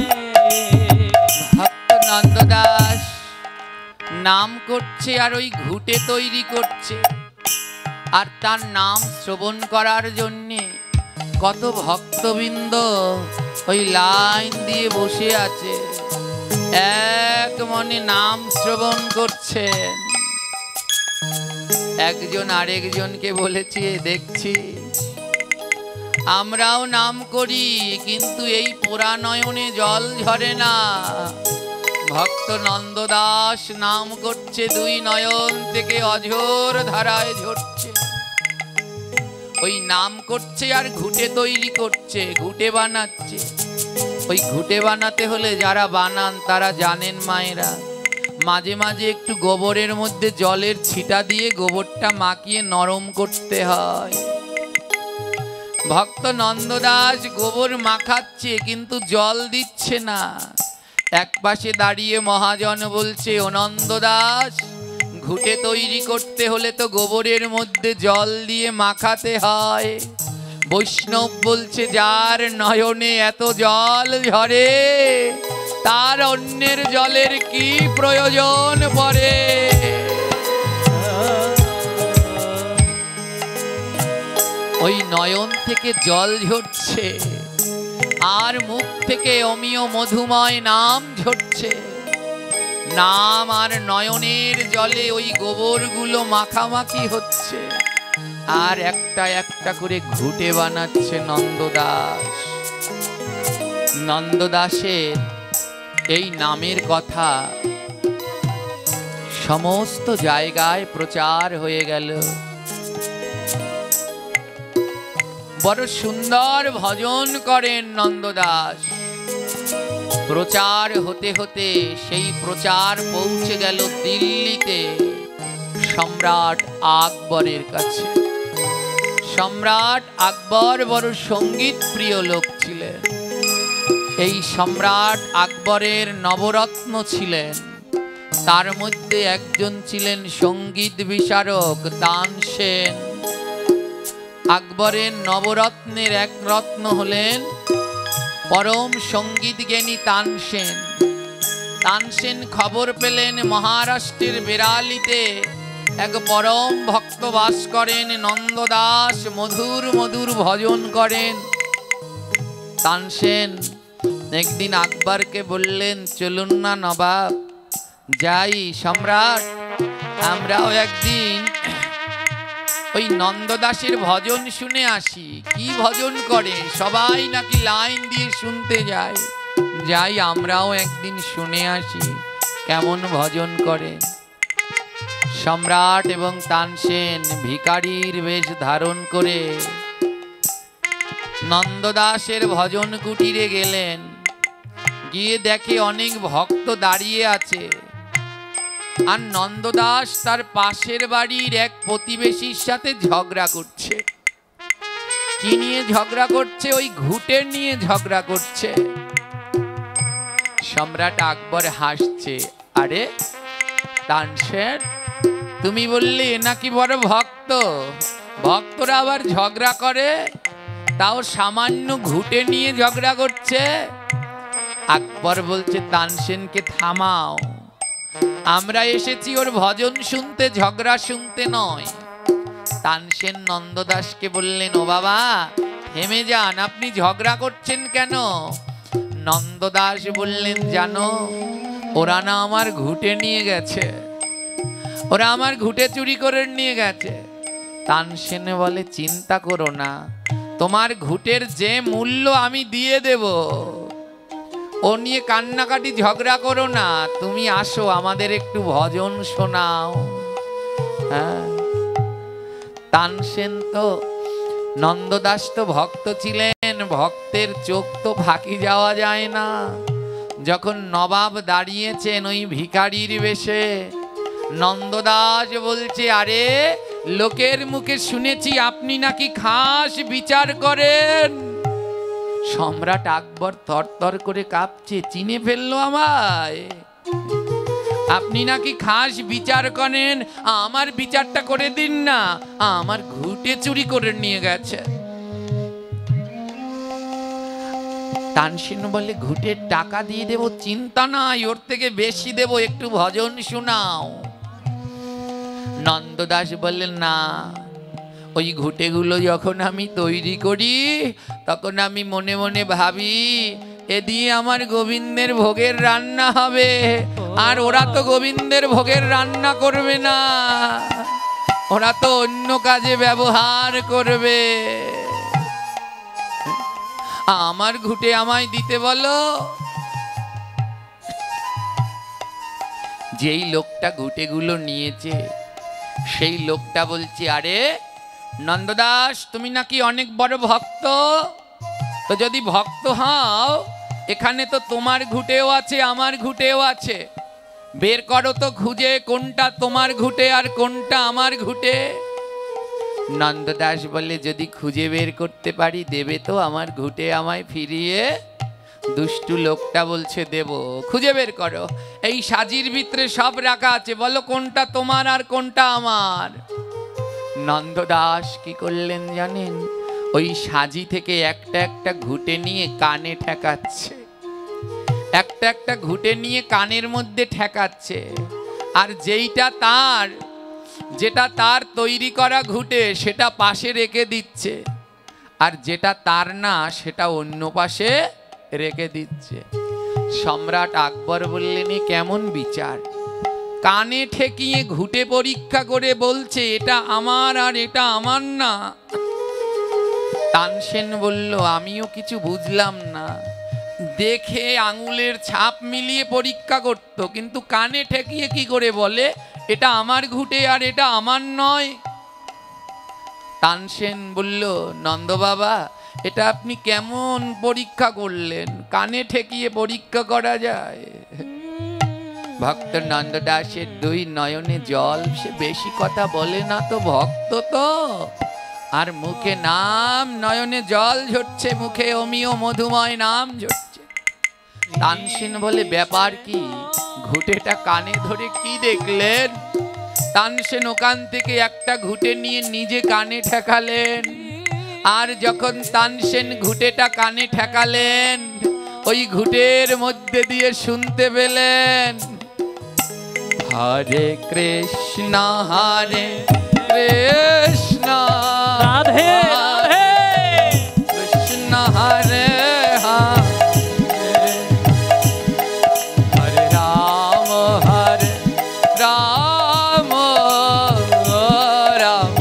ভক্ত নন্দদাস নাম করছে আর ওই ঘুটে তৈরি করছে, আর তার নাম শ্রবণ করার জন্যে কত ভক্তবৃন্দ ওই লাইন দিয়ে বসে আছে, এক মনে নাম শ্রবণ করছেন। একজন আরেকজনকে বলেছে, দেখছি আমরাও নাম করি কিন্তু এই পোড়া নয়নে জল ঝরে না। ভক্ত নন্দদাস নাম করছে, দুই নয়ন থেকে অঝোর ধারায় ঝরছে। ওই নাম করছে আর ঘুটে তৈরি করছে, ঘুটে বানাচ্ছে। ওই ঘুটে বানাতে হলে যারা বানান তারা জানেন মায়েরা, মাঝে মাঝে একটু গোবরের মধ্যে জলের ছিটা দিয়ে গোবরটা মাখিয়ে নরম করতে হয়। ভক্ত নন্দদাস গোবর মাখাচ্ছে কিন্তু জল দিচ্ছে না। এক পাশে দাঁড়িয়ে মহাজন বলছে, ও নন্দদাস, ঘুটে তৈরি করতে হলে তো গোবরের মধ্যে জল দিয়ে মাখাতে হয়। বৈষ্ণব বলছে, যার নয়নে এত জল ঝরে তার অন্যের জলের কি প্রয়োজন পড়ে। ওই নয়ন থেকে জল ঝরছে আর মুখ থেকে অমিয় মধুময় নাম ঝরছে। নাম আর নয়নের জলে ওই গোবরগুলো মাখামাখি হচ্ছে, আর একটা একটা করে ঘুটে বানাচ্ছে নন্দদাস। নন্দদাসের এই নামের কথা সমস্ত জায়গায় প্রচার হয়ে গেল। বড় সুন্দর ভজন করেন নন্দদাস। প্রচার হতে হতে সেই প্রচার পৌঁছে গেল দিল্লিতে সম্রাট আকবরের কাছে। সম্রাট আকবর বড় সঙ্গীত প্রিয় লোক ছিলেন। এই সম্রাট আকবরের নবরত্ন ছিলেন, তার মধ্যে একজন ছিলেন সঙ্গীত বিশারক তানসেন। আকবরের নবরত্নের এক রত্ন হলেন পরম সঙ্গীত জ্ঞানী তানসেন। তানসেন খবর পেলেন মহারাষ্ট্রের বেরালিতে এক পরম ভক্ত বাস করেন, নন্দদাস মধুর মধুর ভজন করেন। তানসেন একদিন আকবরকে বললেন, চলুন না নবাব, যাই সম্রাট, আমরাও একদিন ওই নন্দদাসের ভজন শুনে আসি। কি ভজন করে, সবাই নাকি লাইন দিয়ে শুনতে যায়। যাই আমরাও একদিন শুনে আসি কেমন ভজন করে। সম্রাট এবং তানসেন ভিখারির বেশ ধারণ করে নন্দদাসের ভজন কুটিরে গেলেন। গিয়ে দেখে অনেক ভক্ত দাঁড়িয়ে আছে, আর নন্দদাস তার পাশের বাড়ির এক প্রতিবেশীর সাথে ঝগড়া করছে। কি নিয়ে ঝগড়া করছে? ওই ঘুটে নিয়ে ঝগড়া করছে। সম্রাট আকবর হাসছে, আরে তানসেন, তুমি বললে এ নাকি বড় ভক্ত, ভক্তরা আবার ঝগড়া করে, তাও সামান্য ঘুটে নিয়ে ঝগড়া করছে। আকবর বলছে, তানসেনকে থামাও, আমরা এসেছি ওর ভজন শুনতে, ঝগড়া শুনতে নয়। তানসেন নন্দদাসকে বললেন, ও বাবা থেমে যান, আপনি ঝগড়া করছেন কেন? নন্দদাস বললেন, জানো ওরা না আমার ঘুটে নিয়ে গেছে, ওরা আমার ঘুটে চুরি করে নিয়ে গেছে। তানসেন বলে, চিন্তা করো না, তোমার ঘুটের যে মূল্য আমি দিয়ে দেব, ও নিয়ে কান্নাকাটি ঝগড়া করো না, তুমি আসো আমাদের একটু ভজন শোনাও। হ্যাঁ, তানসেন তো, নন্দদাস তো ভক্ত ছিলেন, ভক্তের চোখ তো ফাঁকি যাওয়া যায় না। যখন নবাব দাঁড়িয়েছেন ওই ভিখারির বেশে, নন্দদাস বলছে, আরে লোকের মুখে শুনেছি আপনি নাকি খাস বিচার করেন। সম্রাট আকবর থরথর করে কাঁপছে, চিনে ফেললো আমায়, আপনি নাকি খাস বিচার করেন, আমার বিচারটা করে দিন না, আমার ঘুটে চুরি করে নিয়ে গেছে। তানসেন বলে, ঘুটের টাকা দিয়ে দেব, চিন্তা নাই, ওর থেকে বেশি দেব, একটু ভজন শোনাও। নন্দদাস বললেন, না, ওই ঘুটেগুলো যখন আমি তৈরি করি তখন আমি মনে মনে ভাবি এ দিয়ে আমার গোবিন্দের ভোগের রান্না হবে, আর ওরা তো গোবিন্দের ভোগের রান্না করবে না, ওরা তো অন্য কাজে ব্যবহার করবে। আমার ঘুটে আমায় দিতে বলো। যেই লোকটা ঘুটেগুলো নিয়েছে সেই লোকটা বলছে, আরে নন্দদাস, তুমি নাকি অনেক বড় ভক্ত, তো যদি ভক্ত হও এখানে তো তোমার ঘুটেও আছে আমার ঘুটেও আছে, বের করো তো খুঁজে কোনটা তোমার ঘুটে আর কোনটা আমার ঘুটে। নন্দদাস বলে, যদি খুঁজে বের করতে পারি দেবে তো আমার ঘুটে আমায় ফিরিয়ে? দুষ্টু লোকটা বলছে, দেব, খুঁজে বের করো, এই সাজির ভিতরে সব রাখা আছে, বলো কোনটা তোমার আর কোনটা আমার। নন্দদাস কি করলেন জানেন? ওই সাজি থেকে একটা একটা ঘুটে নিয়ে কানে ঠেকাচ্ছে, একটা একটা ঘুটে নিয়ে কানের মধ্যে ঠেকাচ্ছে, আর যেটা তার তৈরি করা ঘুটে সেটা পাশে রেখে দিচ্ছে, আর যেটা তার না সেটা অন্য পাশে রেখে দিচ্ছে। সম্রাট আকবর বললেন, কেমন বিচার? কানে ঠেকিয়ে ঘুটে পরীক্ষা করে বলছে এটা আমার আর এটা আমার না। তানসেন বলল, আমিও কিছু বুঝলাম না, দেখে আঙুলের ছাপ মিলিয়ে পরীক্ষা করত, কিন্তু কানে ঠেকিয়ে কি করে বলে এটা আমার ঘুটে আর এটা আমার নয়? তানসেন বলল, নন্দ বাবা, এটা আপনি কেমন পরীক্ষা করলেন? কানে ঠেকিয়ে পরীক্ষা করা যায়? ভক্ত নন্দদাসের দুই নয়নে জল, সে বেশি কথা বলে না তো, ভক্ত তো, আর মুখে নাম, নয়নে জল ঝরছে, মুখে অমিয় মধুময় নাম ঝরছে। তানসেন বলে, ব্যাপার কি? ঘুটেটা কানে ধরে কি দেখলেন? তানসেন ওখান থেকে একটা ঘুটে নিয়ে নিজে কানে ঠেকালেন, আর যখন তানসেন ঘুটেটা কানে ঠেকালেন ওই ঘুটের মধ্যে দিয়ে শুনতে পেলেন, হরে কৃষ্ণ হরে কৃষ্ণ রাধে রাধে কৃষ্ণ হরে হরে, হরে রাম রাম রাম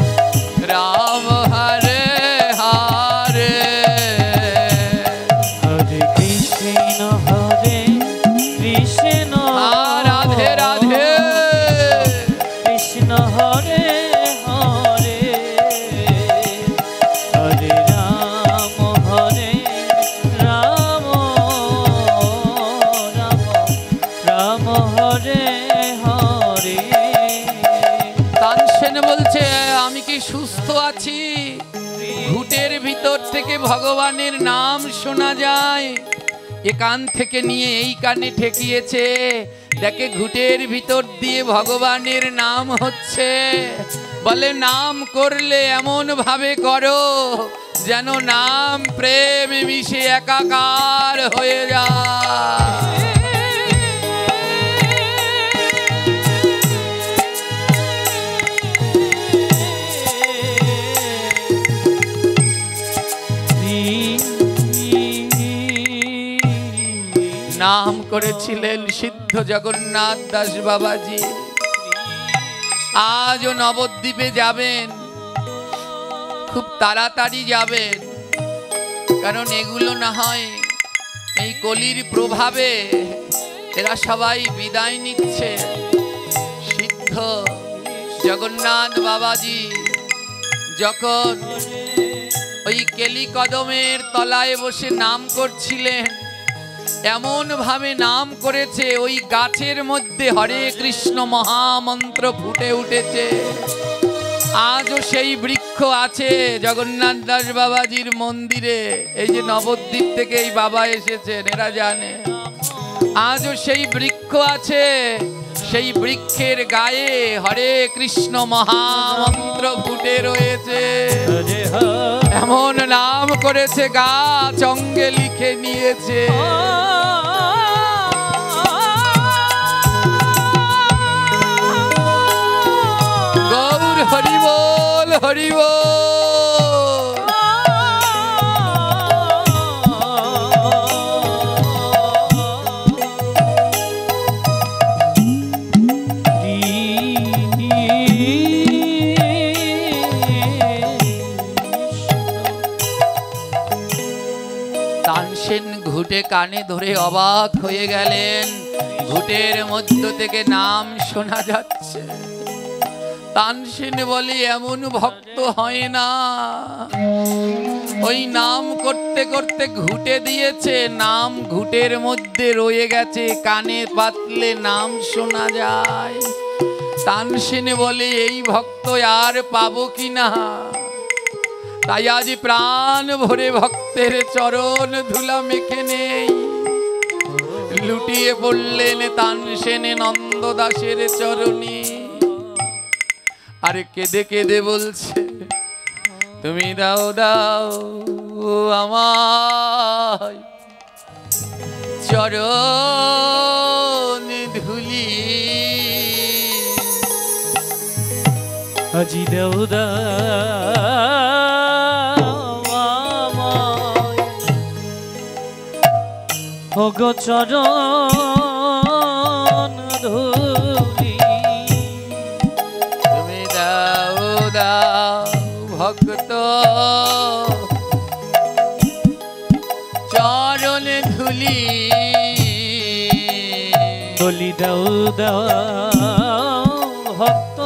আছি, ঘুটের ভিতর থেকে ভগবানের নাম শোনা যায়। এ কান থেকে নিয়ে এই কানে ঠেকিয়েছে, দেখে ঘুটের ভিতর দিয়ে ভগবানের নাম হচ্ছে। বলে নাম করলে এমন ভাবে করো যেন নাম প্রেম মিশে একাকার হয়ে যায়। নাম করেছিলেন সিদ্ধ জগন্নাথ দাস বাবাজি। আজও নবদ্বীপে যাবেন, খুব তাড়াতাড়ি যাবেন, কারণ এগুলো না হয় এই কলির প্রভাবে এরা সবাই বিদায় নিচ্ছে। সিদ্ধ জগন্নাথ বাবাজি যখন ওই কেলি কদমের তলায় বসে নাম করছিলেন, এমন ভাবে নাম করেছে ওই গাছের মধ্যে হরে কৃষ্ণ মহামন্ত্র ফুটে উঠেছে। আজও সেই বৃক্ষ আছে জগন্নাথ দাস বাবাজির মন্দিরে। এই যে নবদ্বীপ থেকে এই বাবা এসেছেন, এরা জানে আজও সেই বৃক্ষ আছে। সেই বৃক্ষের গায়ে হরে কৃষ্ণ মহামন্ত্র ফুটে রয়েছে। এমন নাম করেছে গাছ অঙ্গে লিখে নিয়েছে। গৌর হরি বল, হরি বল। তানসেন ঘুটে কানে ধরে অবাক হয়ে গেলেন। ঘুটের মধ্য থেকে নাম শোনা যাচ্ছে। তানসেন বলে এমন ভক্ত হয় না। ওই নাম করতে করতে ঘুটে দিয়েছে, নাম ঘুটের মধ্যে রয়ে গেছে, কানে পাতলে নাম শোনা যায়। তানসেন বলে এই ভক্ত আর পাবো কিনা। তাই আজ প্রাণ ভরে ভক্তের চরণ ধুলা মেখে নেই। লুটিয়ে পড়লেন তানসেনে নন্দ দাসের চরণে। আরে কেঁদে কেঁদে বলছে, তুমি দাও দাও আমায় চরণ ধুলি। আজি দাও ভগ চরণ ধুলি। তুমি দাও দাও ভক্ত চরণ ধুলি। বলি দাও দাও ভক্ত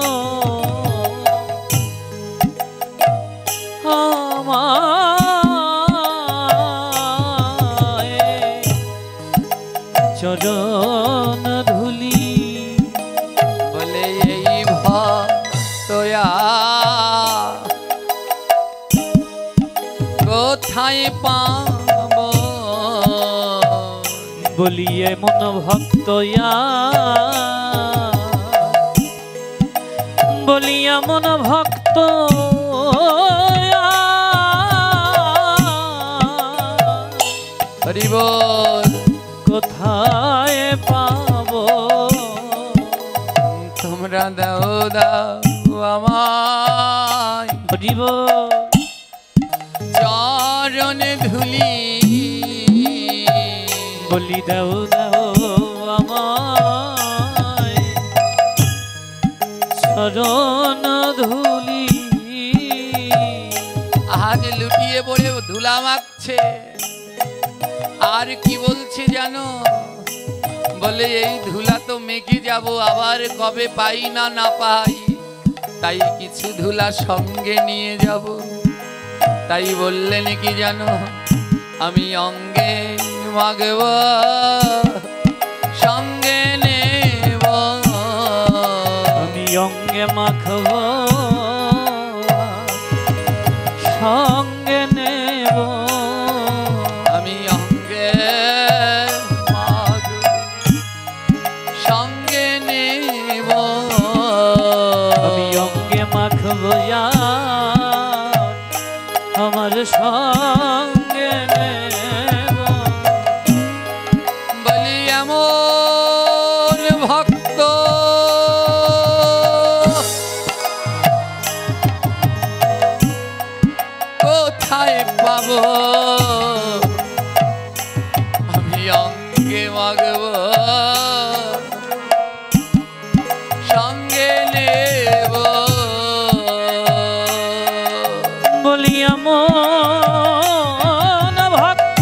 চরণ ধুলি। বলে এই ভক্তয়া কোথায় পাব। বলি এমন ভক্তয়া, বলি এমন ভক্ত হরি বল। কোথায় পাবো। তোমরা দাও দাও আমায় হরি বল চরণ ধুলি। বলি দাও দাও আমায় চরণ ধুলি। আজ লুটিয়ে পড়ে ধুলা মাখছে। আর কি বলছে জানো, বলে এই ধুলা তো মেখে যাব, আবার কবে পাই না না পাই, তাই কিছু ধুলা সঙ্গে নিয়ে যাব। তাই বললেন কি জানো, আমি অঙ্গে মাগব সঙ্গে নেব। আমি অঙ্গে মাখব সঙ্গে নেব, আমি অঙ্গে মাগো সঙ্গে নেব, আমি অঙ্গে মাখবো আমার সঙ্গে নেব। বলি এমন ভক্ত কোথায় পাবো, আমি অঙ্গে মাগবো সঙ্গে নেব। বলি এমন ভক্ত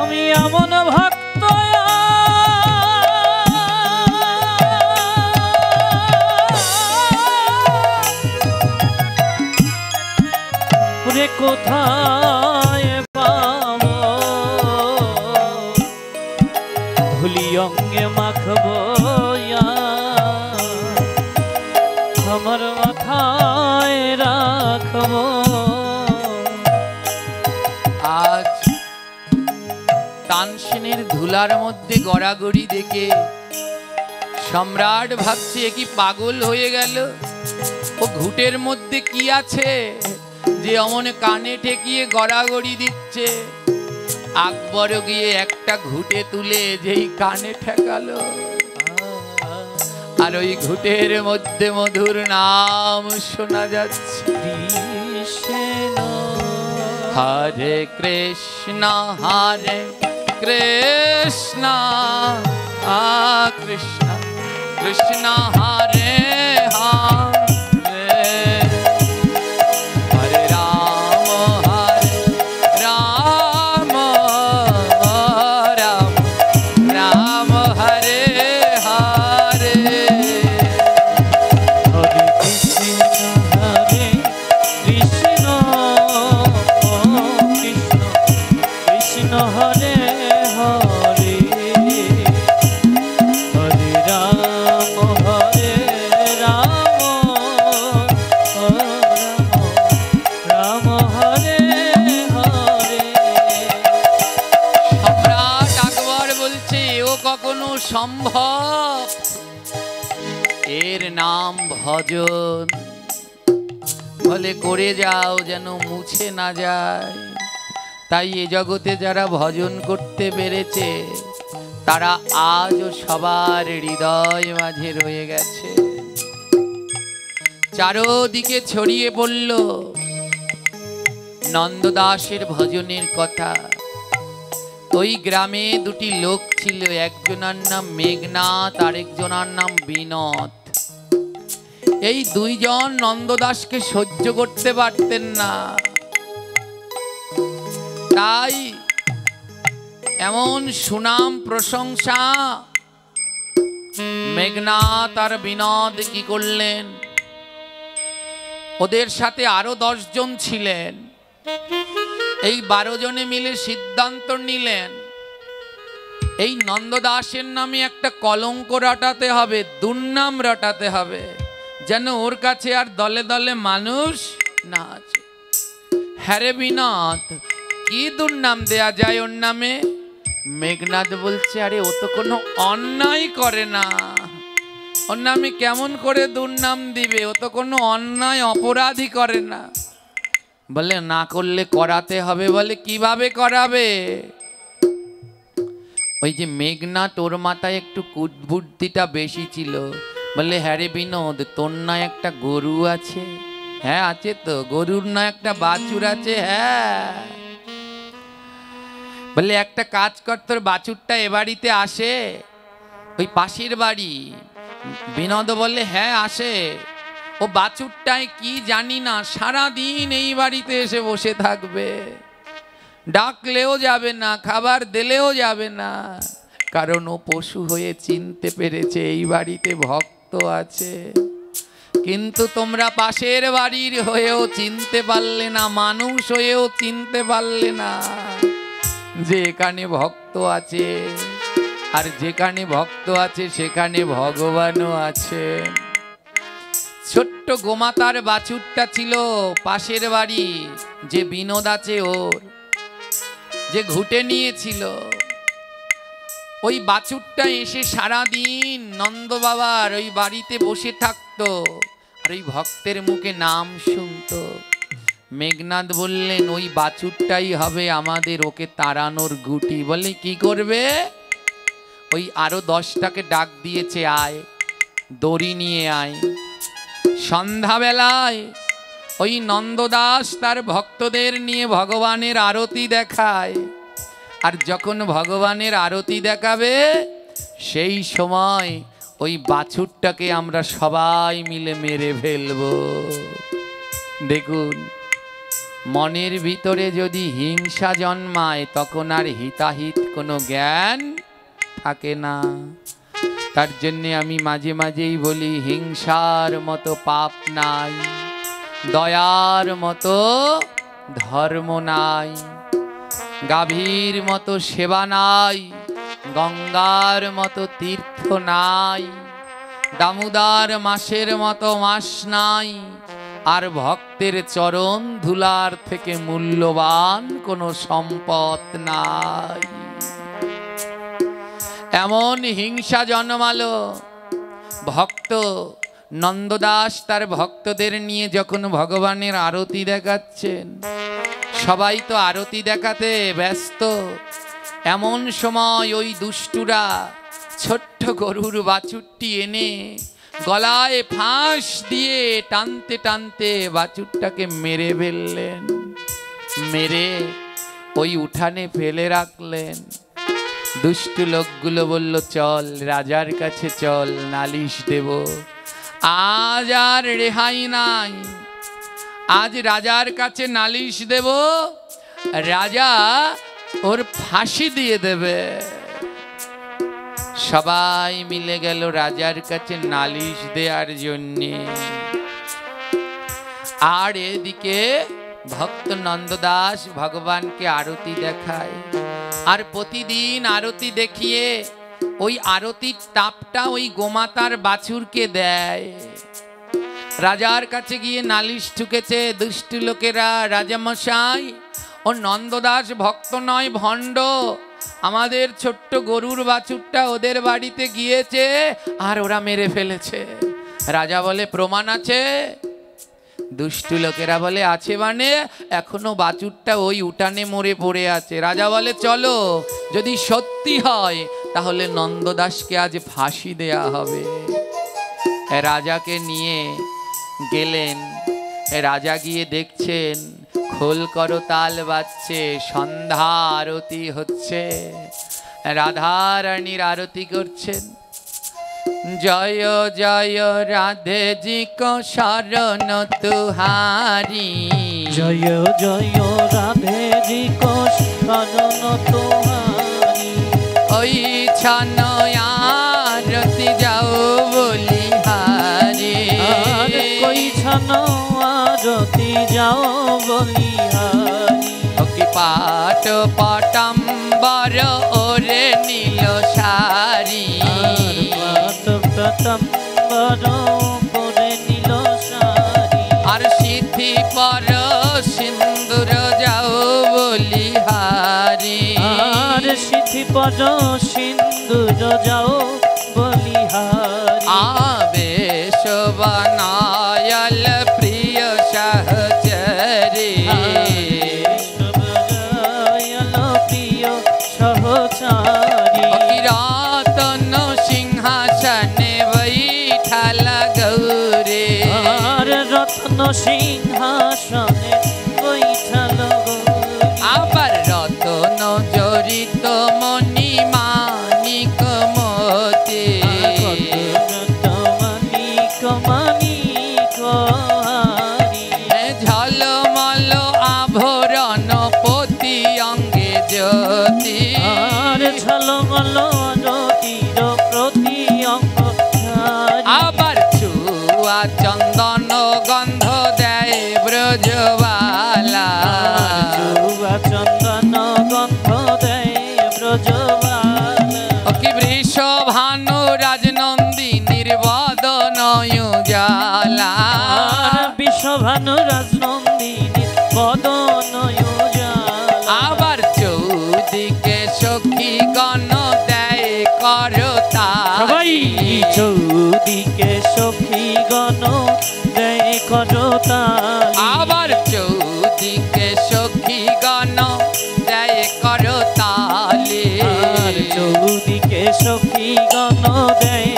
আমি এমন ভক্ত রে কোথায় পাবো, ধুলি অঙ্গে মাখবো আমার মাথায় রাখবো। আজ তানসেনের ধুলার মধ্যে গড়াগড়ি দেখে সম্রাট ভাবছে এ কি পাগল হয়ে গেল, ও ঘুটের মধ্যে কি আছে যে অমন কানে ঠেকিয়ে গড়াগড়ি দিচ্ছে। আকবরও গিয়ে একটা ঘুটে তুলে যেই কানে ঠেকালো, আর ওই ঘুটের মধ্যে মধুর নাম শোনা যাচ্ছে, হরে কৃষ্ণ হরে কৃষ্ণ কৃষ্ণ কৃষ্ণ হরে হরে, হরে রাম রাম রাম হরে হরে, হরে কৃষ্ণ কৃষ্ণ কৃষ্ণ হরে হরে, হরে রাম রাম হরে হরে। সম্রাট আকবর বলছে ও কখনো সম্ভব, এর নাম ভজন, বলে করে যাও যেন মুছে না যায়। তাই এ জগতে যারা ভজন করতে পেরেছে তারা আজও সবার হৃদয় মাঝে রয়ে গেছে। চারদিকে ছড়িয়ে পড়ল নন্দদাসের ভজনের কথা। ওই গ্রামে দুটি লোক ছিল, একজনের নাম মেঘনাথ আর একজনের নাম বিনোদ। এই দুইজন নন্দদাসকে সহ্য করতে পারতেন না, তাই এমন সুনাম প্রশংসা মেঘনাথ আর বিনোদ কি করলেন, ওদের সাথে আরো 10 জন ছিলেন, এই 12 জনে মিলে সিদ্ধান্ত নিলেন এই নন্দদাসের নামে একটা কলঙ্ক রটাতে হবে, দুর্নাম রটাতে হবে, যেন ওর কাছে আর দলে দলে মানুষ না আছে। হ্যাঁ রে বিনোদ, কি দুর্নাম দেয়া যায় ওর নামে? মেঘনাথ বলছে আরে ও তো কোনো অন্যায় করে না, ওর নামে কেমন করে দুর্নাম দিবে, ও তো কোনো অন্যায় অপরাধী করে না। বলে না করলে করাতে হবে। বলে কিভাবে করাবে? ওই যে মেঘনাথ ওর মাথায় একটু কুটবুদ্ধিটা বেশি ছিল। বলে হ্যাঁ রে বিনোদ, তোর না একটা গরু আছে? হ্যাঁ আছে তো। গরুর না একটা বাছুর আছে? হ্যাঁ। বলে একটা কাজ কর, তোর বাছুরটা এ বাড়িতে আসে, ওই পাশের বাড়ি। বিনোদ বললে হ্যাঁ আসে। ও বাছুরটায় কি জানি না, সারাদিন এই বাড়িতে এসে বসে থাকবে, ডাকলেও যাবে না, খাবার দিলেও যাবে না, কারণ ও পশু হয়ে চিনতে পেরেছে এই বাড়িতে ভক্ত আছে। কিন্তু তোমরা পাশের বাড়ির হয়েও চিনতে পারলে না, মানুষ হয়েও চিনতে পারলে না যে এখানে ভক্ত আছে, আর যেখানে ভক্ত আছে সেখানে ভগবানও আছে। ছোট্ট গোমাতার বাছুরটা ছিল পাশের বাড়ি, যে বিনোদ আছে ওর, যে ঘুটে নিয়েছিল, ওই বাছুরটা এসে সারাদিন নন্দ বাবার ওই বাড়িতে বসে থাকতো আর ওই ভক্তের মুখে নাম শুনতো। মেঘনাদ বললেন ওই বাছুরটাই হবে আমাদের, ওকে তাড়ানোর গুটি। বলে কি করবে? ওই আরো 10টাকে ডাক দিয়েছে, আয় দড়ি নিয়ে আয়। সন্ধ্যাবেলায় ওই নন্দদাস তার ভক্তদের নিয়ে ভগবানের আরতি দেখায়। আর যখন ভগবানের আরতি দেখাবে সেই সময় ওই বাছুরটাকে আমরা সবাই মিলে মেরে ফেলবো। দেখুন, মনের ভিতরে যদি হিংসা জন্মায় তখন আর হিতাহিত কোনো জ্ঞান থাকে না। তার জন্যে আমি মাঝে মাঝেই বলি, হিংসার মতো পাপ নাই, দয়ার মতো ধর্ম নাই, গাভীর মতো সেবা নাই, গঙ্গার মতো তীর্থ নাই, দামোদর মাসের মতো মাস নাই, আর ভক্তের চরণ ধুলার থেকে মূল্যবান কোনো সম্পদ নাই। এমন হিংসা জন্মালো। ভক্ত নন্দদাস তার ভক্তদের নিয়ে যখন ভগবানের আরতি দেখাচ্ছেন, সবাই তো আরতি দেখাতে ব্যস্ত। এমন সময় ওই দুষ্টুরা ছোট্ট গরুর বাছুরটি এনে গলায় ফাঁস দিয়ে টানতে টানতে বাছুরটাকে মেরে ফেললেন। মেরে ওই উঠানে ফেলে রাখলেন। দুষ্টু লোকগুলো বলল, চল রাজার কাছে চল, নালিশ দেব। আজ আর রেহাই নাই, আজ রাজার কাছে নালিশ দেব, রাজা ওর ফাঁসি দিয়ে দেবে। সবাই মিলে গেল রাজার কাছে নালিশ দেওয়ার জন্যে। আর এদিকে ভক্ত নন্দদাস ভগবানকে আরতি দেখায়। আর প্রতিদিন আরতি দেখিয়ে ওই আরতির তাপটা ওই গোমাতার বাছুরকে দেয়। রাজার কাছে গিয়ে নালিশ ঠুকেছে দুষ্টু লোকেরা, রাজামশাই ও নন্দদাস ভক্ত নয়, ভণ্ড। আমাদের ছোট্ট গরুর বাছুরটা ওদের বাড়িতে গিয়েছে আর ওরা মেরে ফেলেছে। রাজা বলে, প্রমাণ আছে? দুষ্টু লোকেরা বলে, আছে মানে? এখনো বাছুরটা ওই উঠানে মরে পড়ে আছে। রাজা বলে, চলো, যদি সত্যি হয় তাহলে নন্দদাসকে আজ ফাঁসি দেয়া হবে। রাজাকে নিয়ে গেলেন। রাজা গিয়ে দেখছেন খোল করতাল বাজছে, সন্ধ্যা আরতি হচ্ছে, রাধারানীর আরতি করছেন। জয় জয় রাধে জি কো শরণ তুহারি, জয় জয় রাধে জি কো শরণ তুহারি। ওই ছন আরতি যাও বলিহারি, আর কই ছন আরতি যাও বলিহারি। কি পাট পটম্বর ওরে নীল সারি, আর সিদ্ধি পর সিন্দুর যাও বলিহারি, আর সিদ্ধি পর সিন্দুর যাও বলিহারি। আবেশ বনায়ল প্রিয় সহচরি, প্রিয় সহচারি। রতন সিংহাসনে বৈঠাল গৌরে, আর রত্ন সিংহাসনে বৈঠাল গৌরী। আবার রতন জড়িত মণি মানিক মতি, মানিক মানিক হারি। ঝলমল আভরণ পতি অঙ্গে জ্যোতি, আর ঝলমল জ্যোতির প্রতি অঙ্গ ধারি। আবার ছুয়া চন্দন গন্ধ দেয় ব্রজবাসী, ভানু রাজনন্দিনী বদন উজালা আবার চৌদিকে সখী গণ দেয় করতা সবাই চৌদিকে সখী গণ দেয় করতালি আবার চৌদিকে সখী গণ দেয় করতালি আর চৌদিকে সখী গণ দেয়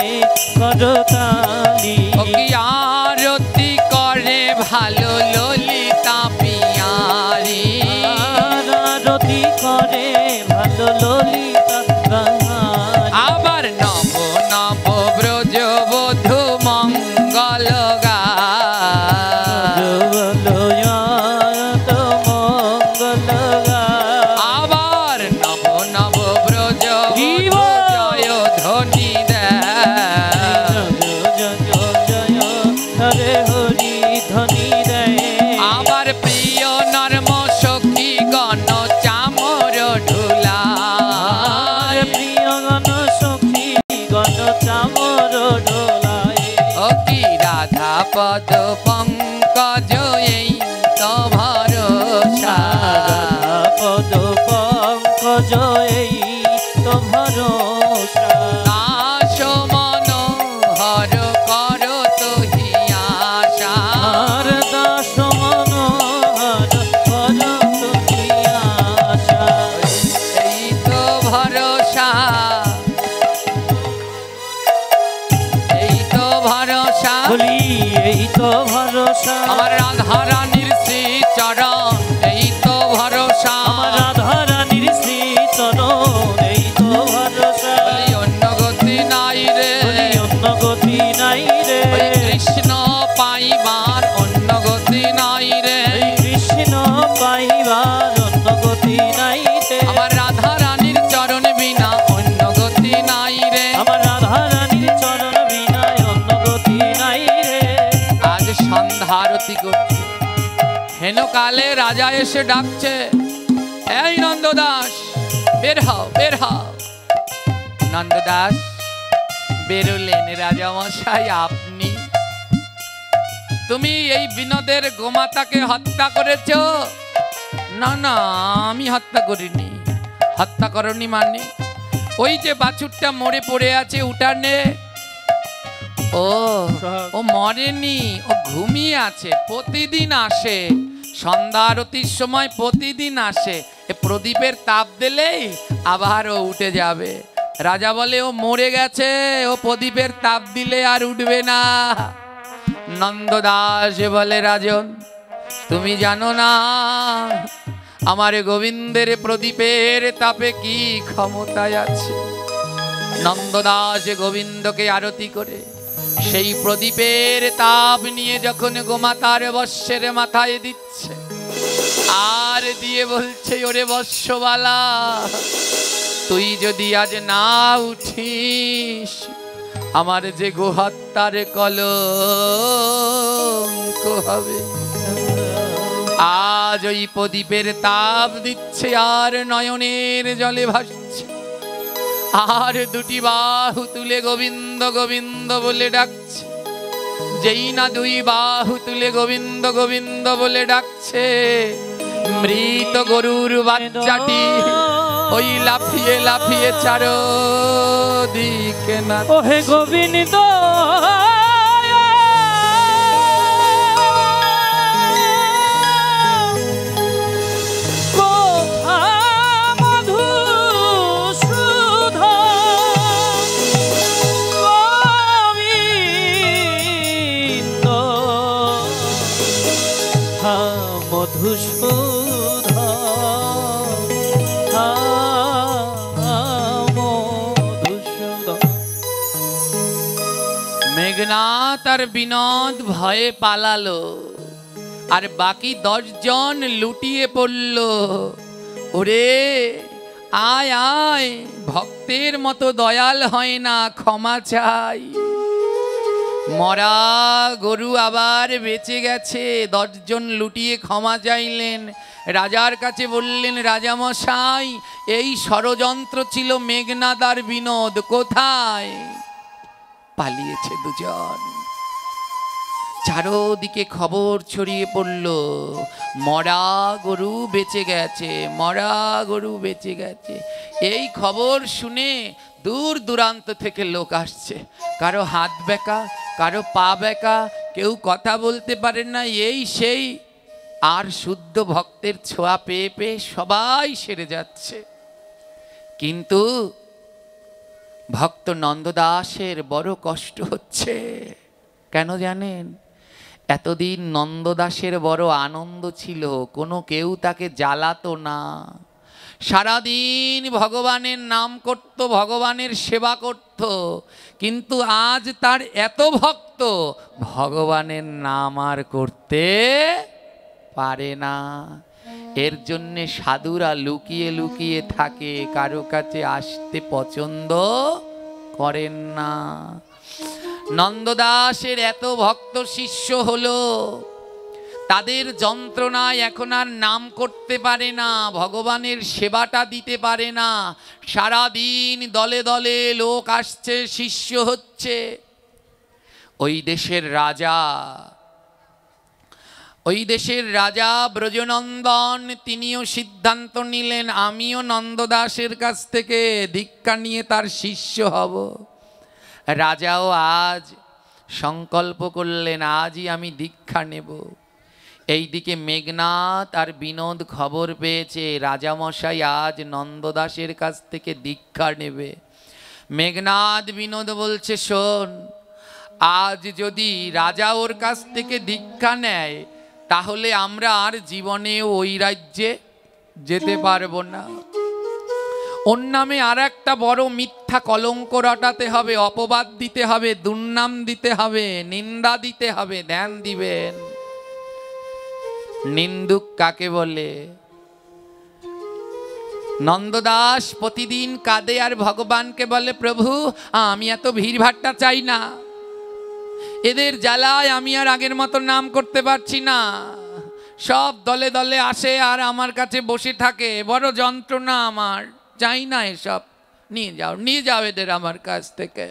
করতালি ও কি আরতি করে ভালো ললিতা পিয়ারি আর আরতি করে ভালো ললিতা গাহারি আবার নব নব ব্রজবধূ মঙ্গল গায় জলয়াত মঙ্গল আবার নব নব ব্রজবধূ জীব। জয় ধ্বনি দেয় জয় জয় হরে হরি ধ্বনি দেয় আবার প্রিয় নর্ম সখী গণ চামর ঢুলা আর প্রিয় গণ সখী গণ চামর ডোলায় ও কি রাধা পদ পঙ্কজ এই তো ভরসা পদ পঙ্কজ এই তো ভরসা দাস মনোহর কর তোহি আশা আর দাস মনোহর কর তুমি আশা এই তো ভরসা এই তো ভরসা বলি এই তো ভরসা আমার রাধা রানীর শ্রী চরণ এই তো ভরসা আমার রাধা রানীর শ্রী চরণ এই তো ভরসা বলি অন্য গতি নাই রে বলি অন্য গতি নাই রে ওই কৃষ্ণ পাইবার অন্য গতি নাই রে এই কৃষ্ণ পাইবার অন্য গতি নাই রে আমার রাধা রানীর চরণ বিনা অন্য গতি নাই রে আমার রাধা রানীর চরণ বিনা অন্য গতি নাই রে আজ সন্ধ্যারতি করছে হেন কালে রাজা এসে ডাকছে এই নন্দদাস বের হও বের হও নন্দদাস বেরোলেন রাজামশাই আপনি তুমি এই বিনোদের গোমাতাকে হত্যা করেছ না না আমি হত্যা করিনি হত্যা করনি মানে ওই যে বাছুরটা মরে পড়ে আছে উঠানে ও ও মরেনি ও ঘুমিয়ে আছে প্রতিদিন আসে সন্ধ্যা আরতির সময় প্রতিদিন আসে এ প্রদীপের তাপ দিলেই আবার ও উঠে যাবে রাজা বলে ও মরে গেছে ও প্রদীপের তাপ দিলে আর উঠবে না নন্দদাস বলে রাজন তুমি জানো না আমার গোবিন্দের প্রদীপের তাপে কি ক্ষমতায় আছে নন্দদাস গোবিন্দকে আরতি করে সেই প্রদীপের তাপ নিয়ে যখন গোমাতার বৎসের মাথায় দিচ্ছে আর দিয়ে বলছে ওরে বৎসবালা তুই যদি আজ না উঠিস আমার যে গোহত্যার কলঙ্ক হবে আজ ওই প্রদীপের তাপ দিচ্ছে আর নয়নের জলে ভাসছে আর দুটি বাহু তুলে গোবিন্দ গোবিন্দ বলে ডাকছে যেই না দুই বাহু তুলে গোবিন্দ গোবিন্দ বলে ডাকছে মৃত গরুর বাচ্চাটি ওই লাফিয়ে লাফিয়ে চারদিকে না ওহে গোবিন্দ মেঘনাথ আর বিনোদ ভয়ে পালালো আর বাকি 10 জন লুটিয়ে পড়ল ওরে আয় আয় ভক্তের মতো দয়াল হয় না ক্ষমা চাই মরা গরু আবার বেঁচে গেছে 10 জন লুটিয়ে ক্ষমা চাইলেন রাজার কাছে বললেন রাজামশাই এই ষড়যন্ত্র ছিল মেঘনাদ আর বিনোদ কোথায় পালিয়েছে দুজন চারোদিকে খবর ছড়িয়ে পড়ল, মরা গরু বেঁচে গেছে, মরা গরু বেঁচে গেছে। এই খবর শুনে দূর দূরান্ত থেকে লোক আসছে, কারো হাত ব্যাকা, কারো পা ব্যাকা, কেউ কথা বলতে পারে না, এই সেই। আর শুদ্ধ ভক্তের ছোঁয়া পেয়ে পেয়ে সবাই সেরে যাচ্ছে। কিন্তু ভক্ত নন্দদাসের বড় কষ্ট হচ্ছে। কেন জানেন? এতদিন নন্দদাসের বড় আনন্দ ছিল, কোনো কেউ তাকে জ্বালাতো না। সারাদিন ভগবানের নাম করত, ভগবানের সেবা করত, কিন্তু আজ তার এত ভক্ত, ভগবানের নাম আর করতে পারে না। এর জন্যে সাধুরা লুকিয়ে লুকিয়ে থাকে, কারো কাছে আসতে পছন্দ করেন না। নন্দদাসের এত ভক্ত শিষ্য হলো, তাদের যন্ত্রণায় এখন আর নাম করতে পারে না, ভগবানের সেবাটা দিতে পারে না। সারাদিন দলে দলে লোক আসছে, শিষ্য হচ্ছে। ওই দেশের রাজা ব্রজনন্দন, তিনিও সিদ্ধান্ত নিলেন, আমিও নন্দদাসের কাছ থেকে দীক্ষা নিয়ে তার শিষ্য হব। রাজাও আজ সংকল্প করলেন, আজই আমি দীক্ষা নেব। এইদিকে মেঘনাদ আর বিনোদ খবর পেয়েছে রাজামশাই আজ নন্দদাসের কাছ থেকে দীক্ষা নেবে। মেঘনাদ বিনোদ বলছে, শোন, আজ যদি রাজা ওর কাছ থেকে দীক্ষা নেয়, তাহলে আমরা আর জীবনে ওই রাজ্যে যেতে পারবো না। ওর নামে আর একটা বড় মিথ্যা কলঙ্ক রটাতে হবে, অপবাদ দিতে হবে, দুর্নাম দিতে হবে, নিন্দা দিতে হবে। ধ্যান দিবেন, নিন্দুক কাকে বলে? নন্দদাস প্রতিদিন কাঁদে আর ভগবানকে বলে, প্রভু, আমি এত ভিড়ভাট্টা চাই না, এদের জ্বালায় আমি আর আগের মতো নাম করতে পারছি না। সব দলে দলে আসে আর আমার কাছে বসে থাকে, বড় যন্ত্রণা আমার, চাই না এসব, নিয়ে যাও এদের আমার কাছ থেকে।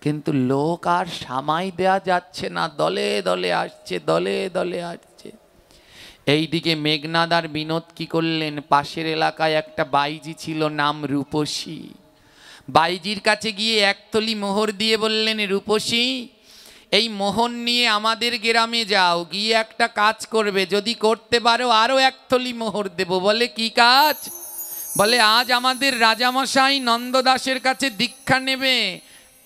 কিন্তু লোক আর সামাই দেয়া যাচ্ছে না, দলে দলে আসছে, দলে দলে আসছে। এইদিকে মেঘনাদ আর বিনোদ কি করলেন, পাশের এলাকায় একটা বাইজি ছিল, নাম রূপসী। বাইজির কাছে গিয়ে একথলি মোহর দিয়ে বললেন, রূপসী, এই মোহর নিয়ে আমাদের গ্রামে যাও, গিয়ে একটা কাজ করবে, যদি করতে পারো আরো একথলি মোহর দেব। বলে, কি কাজ? বলে, আজ আমাদের রাজামশাই নন্দদাসের কাছে দীক্ষা নেবে,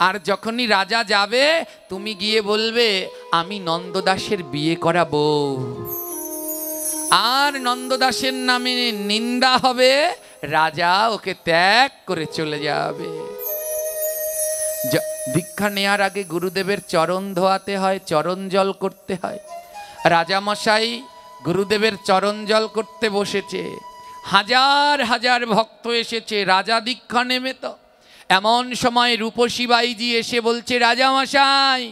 আর যখনই রাজা যাবে তুমি গিয়ে বলবে, আমি নন্দদাসের বিয়ে করাবো। আর নন্দদাসের নামে নিন্দা হবে, রাজা ওকে ত্যাগ করে চলে যাবে। দীক্ষা নেওয়ার আগে গুরুদেবের চরণ ধোয়াতে হয়, চরণ জল করতে হয়। রাজামশাই গুরুদেবের চরণ জল করতে বসেছে, হাজার হাজার ভক্ত এসেছে, রাজা দীক্ষা নেবে তো। এমন সময় রূপসী বাইজি এসে বলছে, রাজামশাই,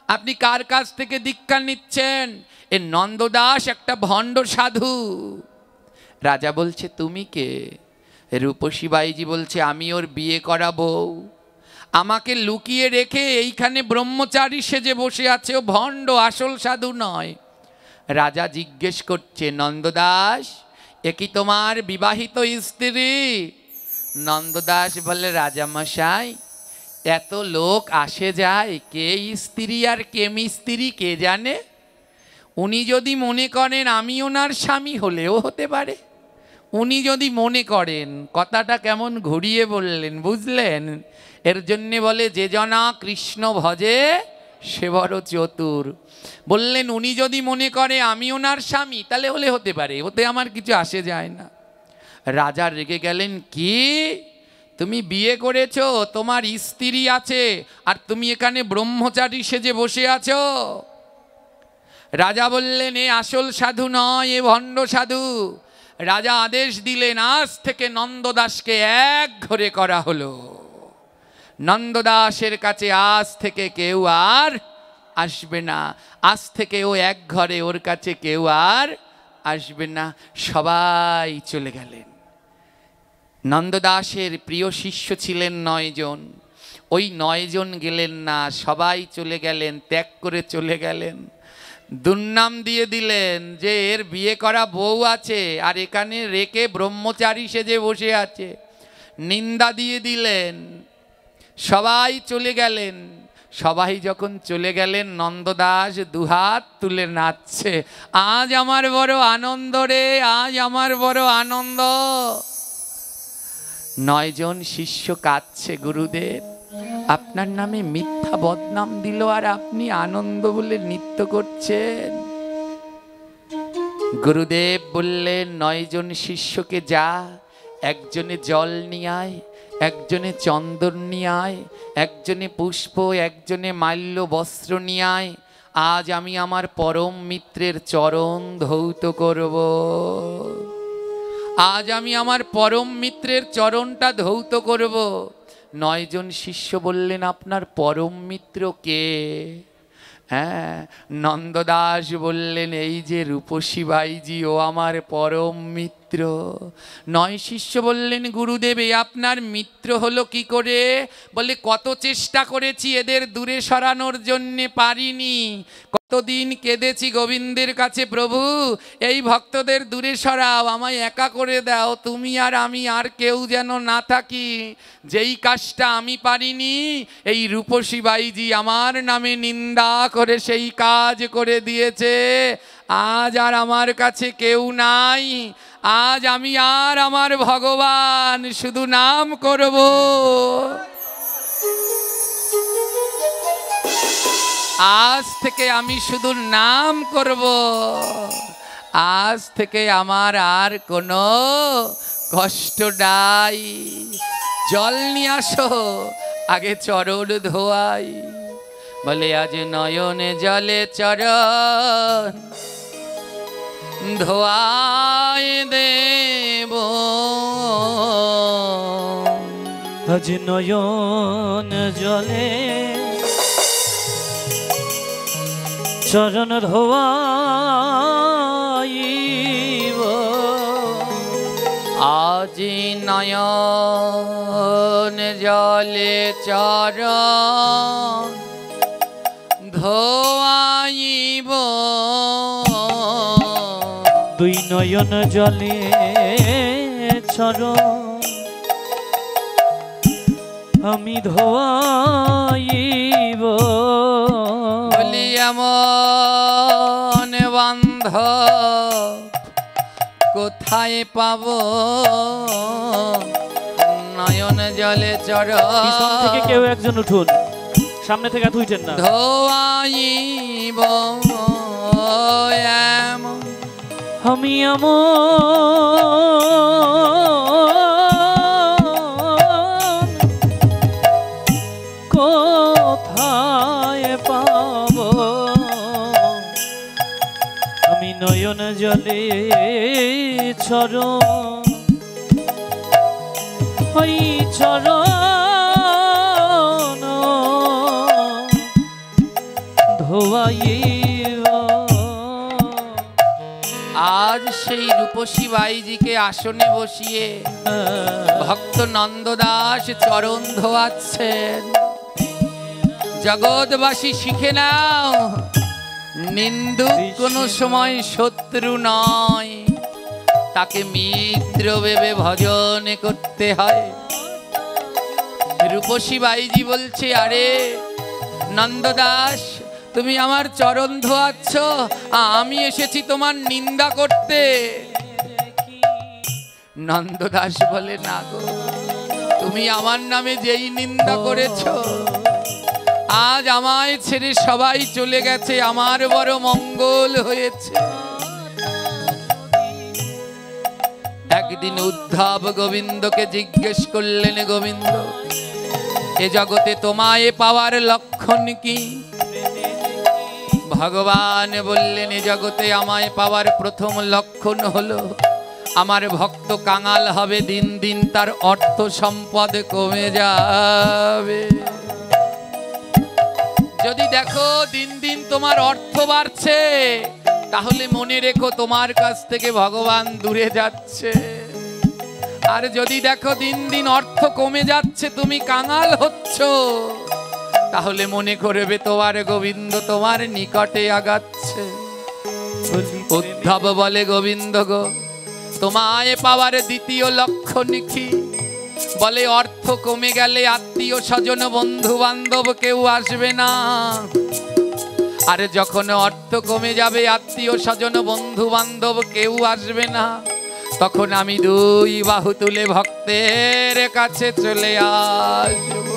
আপনি কার কাছ থেকে দীক্ষা নিচ্ছেন? এ নন্দদাস একটা ভণ্ড সাধু। রাজা বলছে, তুমি কে? রূপসী বাইজি বলছে, আমি ওর বিয়ে করাবো। আমাকে লুকিয়ে রেখে এইখানে ব্রহ্মচারী সেজে বসে আছে, ও ভণ্ড, আসল সাধু নয়। রাজা জিজ্ঞেস করছে, নন্দদাস, এ কি তোমার বিবাহিত স্ত্রী? নন্দদাস বলে, রাজামশাই, এত লোক আসে যায়, কে স্ত্রী আর কে মিস্ত্রি কে জানে। উনি যদি মনে করেন আমি ওনার স্বামী, হলেও হতে পারে। উনি যদি মনে করেন, কথাটা কেমন ঘুরিয়ে বললেন, বুঝলেন? এর জন্যে বলে, যে জনা কৃষ্ণ ভজে সে বড় চতুর। বললেন, উনি যদি মনে করে আমি ওনার স্বামী, তাহলে হলে হতে পারে, ওতে আমার কিছু আসে যায় না। রাজা রেগে গেলেন, কি তুমি বিয়ে করেছো, তোমার স্ত্রী আছে, আর তুমি এখানে ব্রহ্মচারী সেজে বসে আছো? রাজা বললেন, এ আসল সাধু নয়, এ ভণ্ড সাধু। রাজা আদেশ দিলেন, আজ থেকে নন্দদাসকে এক ঘরে করা হলো। নন্দদাসের কাছে আজ থেকে কেউ আর আসবে না, আজ থেকে ও এক ঘরে, ওর কাছে কেউ আর আসবে না। সবাই চলে গেলেন। নন্দদাসের প্রিয় শিষ্য ছিলেন 9 জন। ওই 9 জন গেলেন না, সবাই চলে গেলেন, ত্যাগ করে চলে গেলেন। দুর্নাম দিয়ে দিলেন যে এর বিয়ে করা বউ আছে আর এখানে রেখে ব্রহ্মচারী সেজে বসে আছে। নিন্দা দিয়ে দিলেন, সবাই চলে গেলেন। সবাই যখন চলে গেলেন, নন্দদাস দুহাত তুলে নাচছে, আজ আমার বড় আনন্দ রে, আজ আমার বড় আনন্দ। 9 জন শিষ্য কাঁদছে, গুরুদেব আপনার নামে মিথ্যা বদনাম দিল আর আপনি আনন্দ বলে নৃত্য করছেন। গুরুদেব বললেন, 9 জন শিষ্যকে যা, একজনে জল নিয়ে আয়, একজনে চন্দন নিয়ে আয়, একজনে পুষ্প, একজনে মাল্য বস্ত্র নিয়ে আয়। আজ আমি আমার পরম মিত্রের চরণ ধৌত করব। আজ আমি আমার পরম মিত্রের চরণটা ধৌত করব। 9 জন শিষ্য বললেন, আপনার পরম মিত্র কে? হ্যাঁ, নন্দদাস বললেন, এই যে রূপসী বাইজি, ও আমার পরম মিত্র। 9 শিষ্য বললেন, গুরুদেব এ আপনার মিত্র হলো কি করে? বলে, কত চেষ্টা করেছি এদের দূরে সরানোর জন্যে, পারিনি। কতদিন কেঁদেছি গোবিন্দের কাছে, প্রভু এই ভক্তদের দূরে সরাও, আমায় একা করে দাও, তুমি আর আমি আর কেউ যেন না থাকি। যেই কাজটা আমি পারিনি, এই রূপসী বাইজি আমার নামে নিন্দা করে সেই কাজ করে দিয়েছে। আজ আর আমার কাছে কেউ নাই, আজ আমি আর আমার ভগবান শুধু নাম করব। আজ থেকে আমি শুধু নাম করব। আজ থেকে আমার আর কোনো কষ্ট নাই। জল নিয়ে আসো, আগে চরণ ধোয়াই। বলে, আজ নয়নে জলে চরণ ধোয়াই দেব। আজ নয়ন জলে চরণ ধোয়াইব। আজ নয়ন জলে চরণ ধোয়াইব। 2 নয়ন জলে চরণ আমি ধোয়াইব। বলি, এমন বান্ধব কোথায় পাব? নয়ন জলে চরণ। পিছন থেকে কেউ একজন উঠুন, সামনে থেকে হাত উঠেন না। ধোয়াইব এমন আমি কোথায় পাব? আমি নয়ন জলে চরণ, ওই চরণ ধোয়াইব। আজ সেই রূপসী বাইজিকে আসনে বসিয়ে ভক্ত নন্দদাস চরণ ধোয়াচ্ছেন। জগৎবাসী শিখে নাও, নিন্দুক কোনো সময় শত্রু নয়, তাকে মিত্র ভেবে ভজন করতে হয়। রূপসী বাইজি বলছে, আরে নন্দদাস, তুমি আমার চরণ ধোয়াচ্ছ, আমি এসেছি তোমার নিন্দা করতে। নন্দদাস বলে, না গো, তুমি আমার নামে যেই নিন্দা করেছ, আজ আমায় ছেড়ে সবাই চলে গেছে, আমার বড় মঙ্গল হয়েছে। একদিন উদ্ধব গোবিন্দকে জিজ্ঞেস করলেন, গোবিন্দ এ জগতে তোমায় পাওয়ার লক্ষণ কি? ভগবান বললেন, এ জগতে আমায় পাওয়ার প্রথম লক্ষণ হলো আমার ভক্ত কাঙাল হবে, দিন দিন তার অর্থ সম্পদ কমে যাবে। যদি দেখো দিন দিন তোমার অর্থ বাড়ছে, তাহলে মনে রেখো তোমার কাছ থেকে ভগবান দূরে যাচ্ছে। আর যদি দেখো দিন দিন অর্থ কমে যাচ্ছে, তুমি কাঙাল হচ্ছ, তাহলে মনে করবে তোমার গোবিন্দ তোমার নিকটে আগাচ্ছে। উদ্ধব বলে, গোবিন্দ গো, তোমায় পাওয়ার দ্বিতীয় লক্ষণ কি? বলে, অর্থ কমে গেলে আত্মীয় স্বজন বন্ধু বান্ধব কেউ আসবে না। আর যখন অর্থ কমে যাবে, আত্মীয় স্বজন বন্ধু বান্ধব কেউ আসবে না, তখন আমি দুই বাহু তুলে ভক্তের কাছে চলে আসব।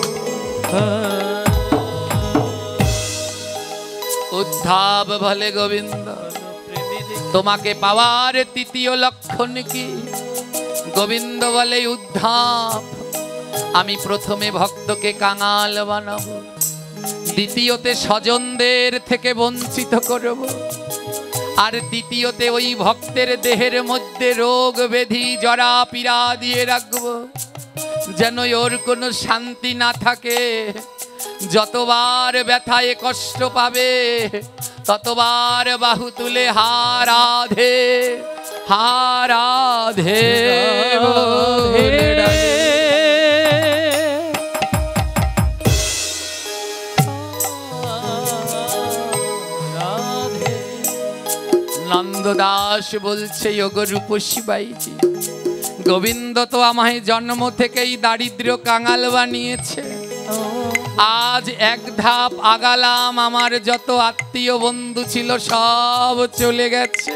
উদ্ধব বলে, গোবিন্দ, তোমাকে পাওয়ার তৃতীয় লক্ষণ কি? গোবিন্দ বলে, উদ্ধব, আমি প্রথমে ভক্তকে কাঙাল বানাবো, দ্বিতীয়তে স্বজনদের থেকে বঞ্চিত করব, আর তৃতীয়তে ওই ভক্তের দেহের মধ্যে রোগ ব্যাধি জরা পীড়া দিয়ে রাখবো, যেন ওর কোনো শান্তি না থাকে। যতবার ব্যথায় কষ্ট পাবে, ততবার বাহু তুলে হা রাধে, হা রাধে বলে ডাকে। নন্দদাস বলছে, ওগো রূপসী বাইজি, গোবিন্দ তো আমায় জন্ম থেকেই দারিদ্র কাঙাল বানিয়েছে। আজ এক ধাপ আগালাম, আমার যত আত্মীয় বন্ধু ছিল সব চলে গেছে।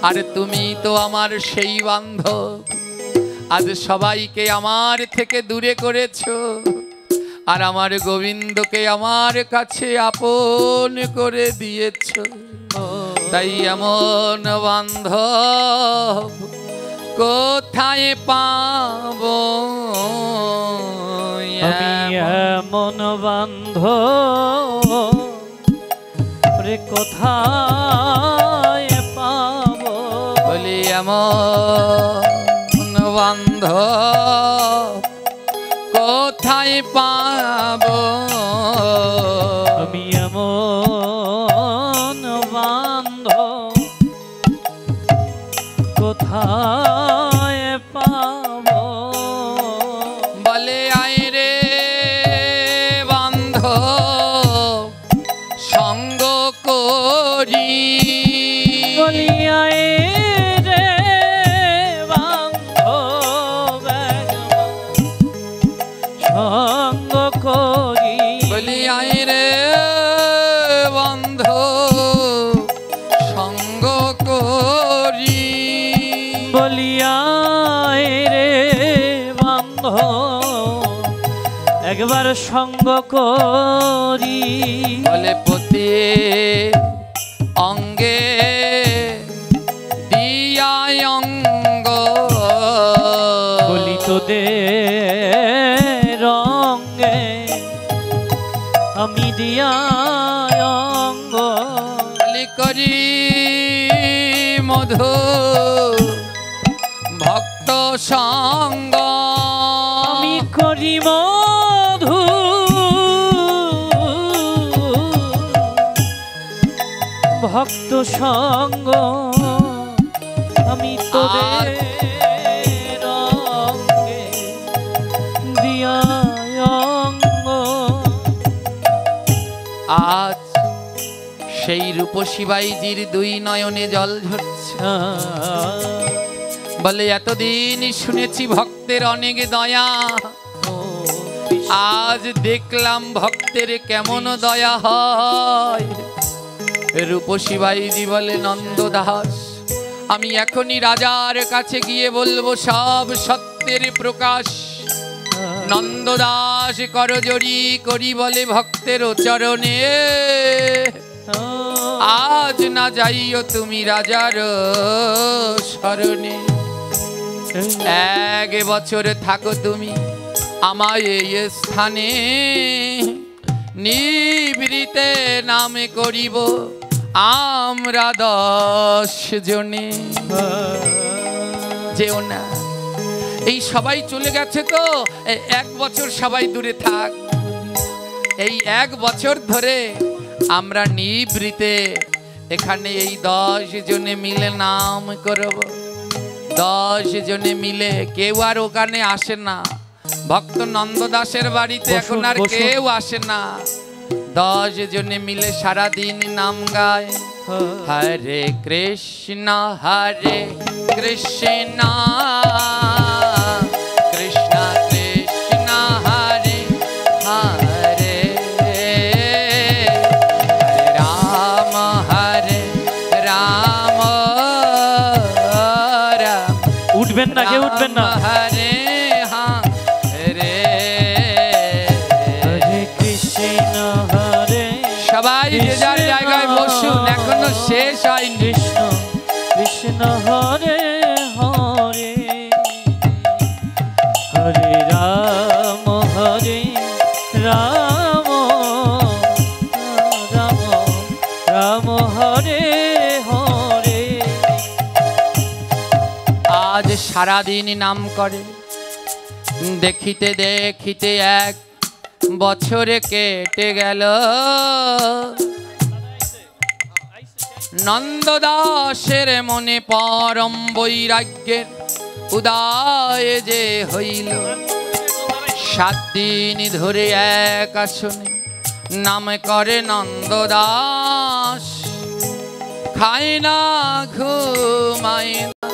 আর তুমি তো আমার সেই বান্ধব, আজ সবাইকে আমার থেকে দূরে করেছো, আর আমার গোবিন্দকে আমার কাছে আপন করে দিয়েছো। তাই এমন বান্ধব কোথায় পাবো? এমন বান্ধব রে কোথায় পাবো? বলি, এমন বান্ধব কোথায় পাবো? আমি এমন বান্ধব কোথায় পাবো? বলে, আয় রে বান্ধব সঙ্গ করি। বলি, আয় রে বান্ধব সঙ্গ করি। বলি, আয় রে বান্ধব সঙ্গ করি। বলি, আয় রে বান্ধব একবার সঙ্গ করি। বলে, পতি অঙ্গে দিয়ায় অঙ্গ। বলি, তোদের রঙ্গে আমি দিয়া অঙ্গ। বলি, করি মধু ভক্ত সঙ্গ। আমি করি মধু ভক্ত সঙ্গ। আমি তোদের রঙ্গে দিয়া অঙ্গ। আজ সেই রূপসী বাইজির দুই নয়নে জল ঝরছে। বলে, এতদিন শুনেছি ভক্তের অনেক দয়া, আজ দেখলাম ভক্তের কেমন দয়া হয়। রূপসী বাইজি বলে, নন্দদাস, আমি এখনই রাজার কাছে গিয়ে বলবো সব সত্যের প্রকাশ। নন্দদাস করজোড়ি করি বলে ভক্তের চরণে, আজ না যাইও তুমি রাজার শরণে। 1 বছর থাকো তুমি আমায় এই স্থানে, নিভৃতে নামে করিব আমরা 10 জনে। যেও না, এই সবাই চলে গেছে তো, 1 বছর সবাই দূরে থাক। এই 1 বছর ধরে আমরা নিভৃতে এখানে এই 10 জনে মিলে নাম করব। 10 জনে মিলে, কেউ আর ওখানে আসে না। ভক্ত নন্দদাসের বাড়িতে এখন আর কেউ আসে না। 10 জনে মিলে সারাদিন নাম গায়, হরে কৃষ্ণ কৃষ্ণ কৃষ্ণ হরে হরে, রাম রাম উঠবেন না, কেউ উঠবেন না। হরে হরে, হরে কৃষ্ণ হরে, সবাই যে যার জায়গায় বসুন, এখনো শেষ হয়নি। কৃষ্ণ কৃষ্ণ হরে হরে, হরে রাম রাম রাম রাম হরে হরে। আজ সারাদিন নাম করে, দেখিতে দেখিতে 1 বছরে কেটে গেল। নন্দদাসের মনে পরম বৈরাগ্যের উদয় যে হইল। 7 দিন ধরে এক আসনে নাম করে নন্দদাস, খায় না ঘুমায় না,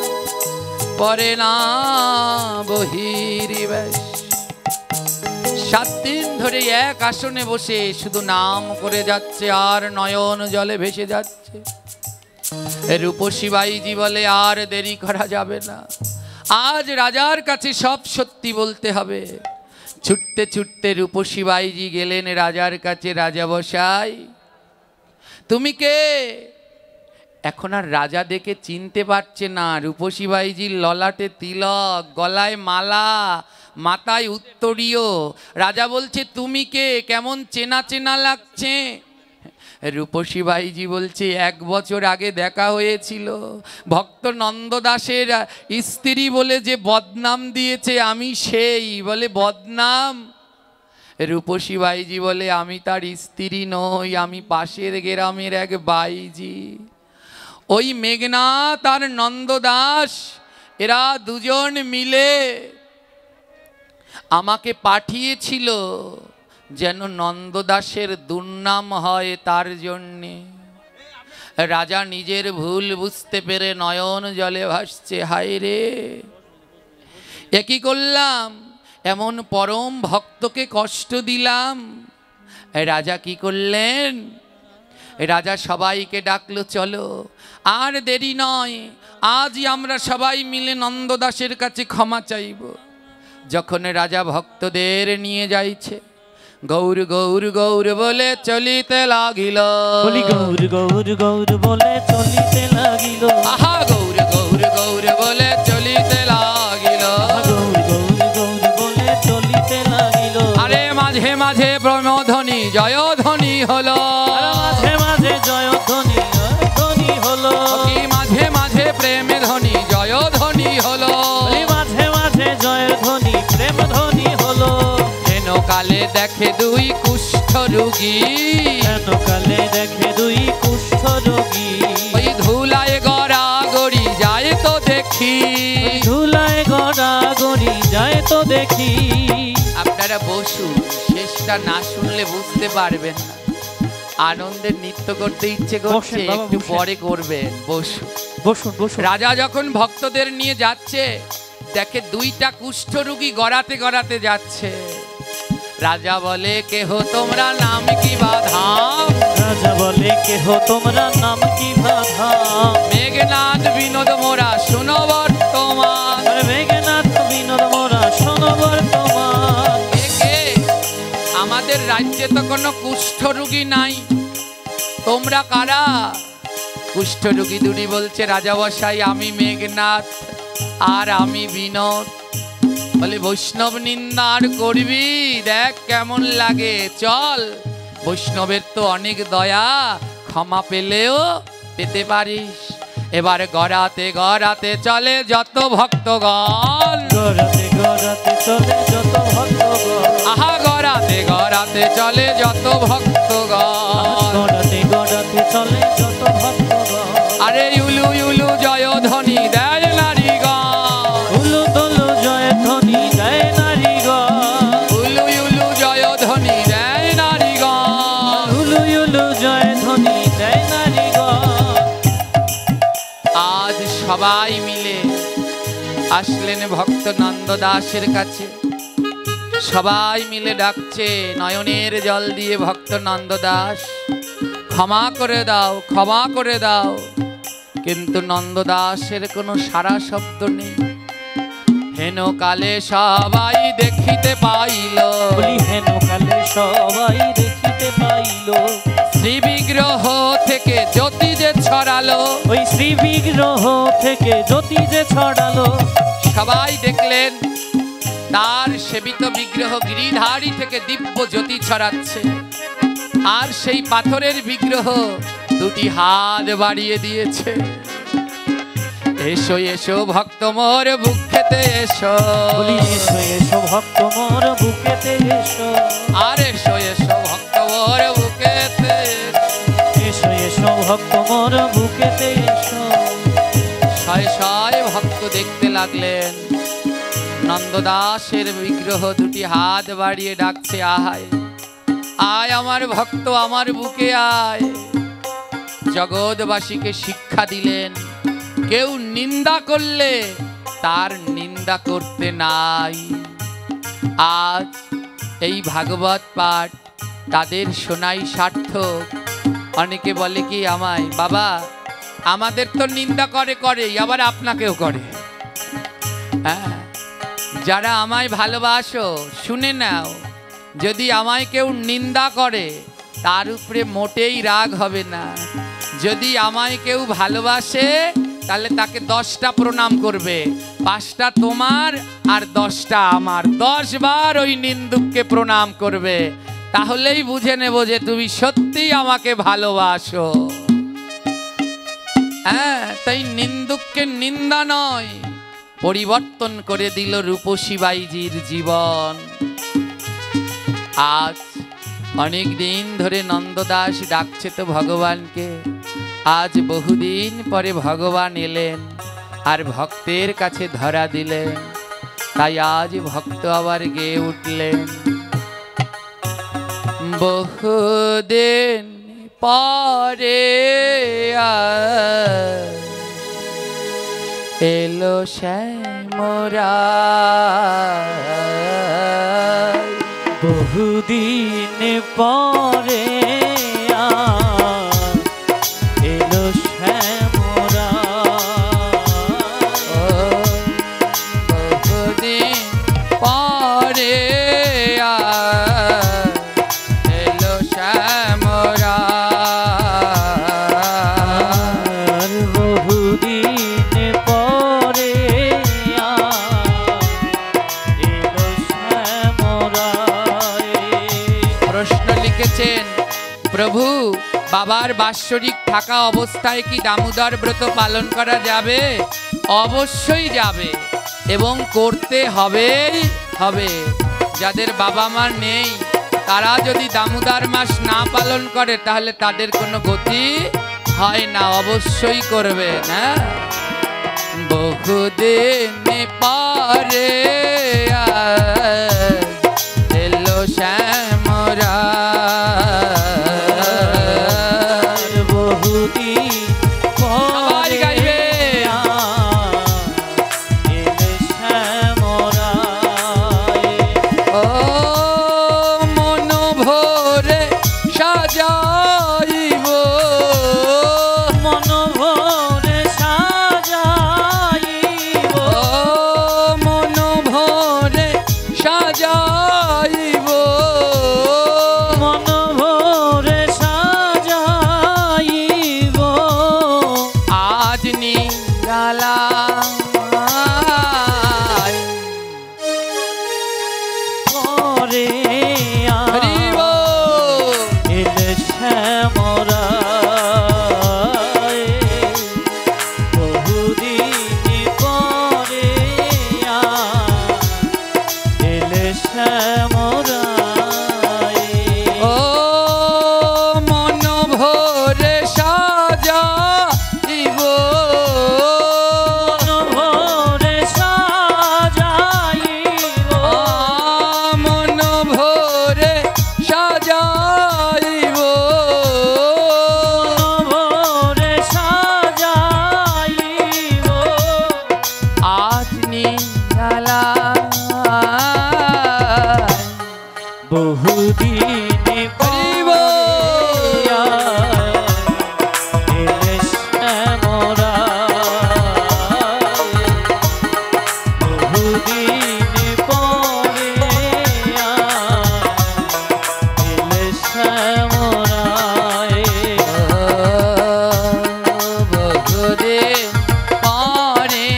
পরে না বহির্বেশ। 7 দিন ধরে এক আসনে বসে শুধু নাম করে যাচ্ছে আর নয়ন জলে ভেসে যাচ্ছে। রূপসী বাইজি বলে আর দেরি করা যাবে না, আজ রাজার কাছে সব সত্যি বলতে হবে। ছুটতে ছুটতে রূপসী বাইজি গেলেন রাজার কাছে। রাজা বসাই, তুমি কে? এখন আর রাজা দেখে চিনতে পারছে না। রূপসী বাইজির ললাটে তিলক, গলায় মালা, মাথায় উত্তরীয়। রাজা বলছে তুমি কে? কেমন চেনা চেনা লাগছে। রূপসী বাইজি বলছে 1 বছর আগে দেখা হয়েছিল, ভক্ত নন্দদাসের স্ত্রী বলে যে বদনাম দিয়েছে আমি সেই। বলে বদনাম? রূপসী বাইজি বলে আমি তার স্ত্রী নই, আমি পাশের গ্রামের এক বাইজি। ওই মেঘনাথ আর নন্দদাস এরা দুজন মিলে আমাকে পাঠিয়েছিল যেন নন্দদাসের দুর্নাম হয় তার জন্যে। রাজা নিজের ভুল বুঝতে পেরে নয়ন জলে ভাসছে, হায় রে এ কি করলাম, এমন পরম ভক্তকে কষ্ট দিলাম। রাজা কি করলেন? রাজা সবাইকে ডাকলো, চলো আর দেরি নয়, আজই আমরা সবাই মিলে নন্দদাসের কাছে ক্ষমা চাইব। যখন রাজা ভক্তদের নিয়ে যাইছে, গৌর গৌর গৌর বলে চলিতে লাগিল। গৌর গৌর গৌর বলে চলিতে লাগিল। আহা গৌর গৌর গৌর বলে চলিতে লাগিল। গৌর গৌর গৌর বলে চলিতে লাগিল। আরে মাঝে মাঝে প্রমধ্বনি জয়ধ্বনি হলো, মাঝে মাঝে জয়ধ্বনি ধ্বনি হলো। মাঝে মাঝে প্রেমে ধ্বনি জয়ধ্বনি হলো। মাঝে মাঝে জয়ধ্বনি প্রেম ধ্বনি হলো। কালে দেখে 2 কুষ্ঠ রোগী, কালে দেখে 2 কুষ্ঠ রোগী। ওই ধুলায় গড়াগড়ি যায় তো দেখি, ধুলায় গড়াগড়ি যায় তো দেখি। আপনারা বসুন, শেষটা না শুনলে বুঝতে পারবেন না। আনন্দের নৃত্য করতে ইচ্ছে করছে, একটু পরে করবেন। বসুন বসুন বসুন। রাজা যখন ভক্তদের নিয়ে যাচ্ছে, দেখে 2টা কুষ্ঠ রোগী গড়াতে গড়াতে যাচ্ছে। রাজা বলে কেহ তোমরা নাম কি বাধাম? রাজা বলে কেহ তোমরা নাম কি বাধাম? মেঘনাথ বিনোদ মোরা শোনো বর্তমান। মেঘনাথ বিনোদ মোরা শোনো বর্তমান। আমাদের রাজ্যে তো কোনো কুষ্ঠ রোগী নাই, তোমরা কারা? কুষ্ঠ রোগী 2 বলছে, রাজা বসাই আমি মেঘনাথ আর আমি বিনোদ। বলে বৈষ্ণব নিন্দা আর করবি? দেখ কেমন লাগে, চল। বৈষ্ণবের তো অনেক দয়া, ক্ষমা পেলেও পেতে পারিস। এবার গড়াতে গড়াতে চলে যত ভক্তগণ, গড়াতে গড়াতে চলে যত ভক্তগণ। আহা গড়াতে গড়াতে চলে যত ভক্তগণ, গড়াতে গড়াতে চলে যত ভক্তগণ। আরে ইউলু ইউলু জয় ধ্বনি দেয় নারীগণ। সবাই মিলে আসলেন ভক্ত নন্দদাসের কাছে। সবাই মিলে ডাকছে নয়নের জল দিয়ে, ভক্ত নন্দদাস ক্ষমা করে দাও, ক্ষমা করে দাও। কিন্তু নন্দদাসের কোনো সারা শব্দ নেই। হেন কালে সবাই দেখিতে পাইল, বলি হেন কালে সবাই দেখিতে পাইল, শ্রী বিগ্রহ থেকে জ্যোতি যে ছড়ালো, ওই শ্রী বিগ্রহ থেকে জ্যোতি যে ছড়ালো। সবাই দেখলেন তার সেবিত বিগ্রহ গিরিধারী থেকে দিব্য জ্যোতি ছড়াচ্ছে। আর সেই পাথরের বিগ্রহ দুটি হাত বাড়িয়ে দিয়েছে। এসো এসো ভক্ত মোর বুক খেতে এসো, বলি এসো এসো ভক্ত মোর বুকেতে এসো, আর এসো এসো ভক্ত মোর বুকেতে এসো এসো ভক্ত মোর বুকেতে এসো। শয়ে শয়ে ভক্ত দেখতে লাগলেন নন্দদাসের বিগ্রহ দুটি হাত বাড়িয়ে ডাকছে, আয় আয় আমার ভক্ত, আমার বুকে আয়। জগৎবাসীকে শিক্ষা দিলেন, কেউ নিন্দা করলে তার নিন্দা করতে নাই। আজ এই ভাগবত পাঠ তাদের শোনাই সার্থক। অনেকে বলে কি আমায়, বাবা আমাদের তো নিন্দা করে করেই, আবার আপনাকেও করে। হ্যাঁ, যারা আমায় ভালোবাসো শুনে নাও, যদি আমায় কেউ নিন্দা করে তার উপরে মোটেই রাগ হবে না। যদি আমায় কেউ ভালোবাসে তাহলে তাকে 10টা প্রণাম করবে, 5টা তোমার আর 10টা আমার। 10 বার ওই নিন্দুককে প্রণাম করবে, তাহলেই বুঝে নেব যে তুমি সত্যিই আমাকে ভালোবাসো। হ্যাঁ, তাই নিন্দুককে নিন্দা নয়, পরিবর্তন করে দিল রূপসী বাইজির জীবন। আজ অনেক দিন ধরে নন্দদাস ডাকছে তো ভগবানকে। আজ বহুদিন পরে ভগবান এলেন আর ভক্তের কাছে ধরা দিলেন। তাই আজ ভক্ত আবার গেয়ে উঠলেন, বহুদিন পরে এলো শ্যামরা, বহুদিন পরে এলো শ্যামরা, বহুদিন পরে এলো শ্যামরা, বহুদিন পরে এলো শ্যামরা। প্রশ্ন লিখেছেন, প্রভু বাবার বাৎসরিক থাকা অবস্থায় কি দামোদর ব্রত পালন করা যাবে? অবশ্যই যাবে এবং করতে হবেই হবে। যাদের বাবা মা নেই তারা যদি দামোদর মাস না পালন করে তাহলে তাদের কোনো গতি হয় না, অবশ্যই করবে না। বহুদিন পরে এলো শ্যামরা, বহুদিন সবাই গাইবে। এলো শ্যামরা। ও মন ভরে সাজাইব, মন ভরে সাজাইব, ও মন ভরে সাজাইব, মন ভরে সাজাইব, বহুদিন পরে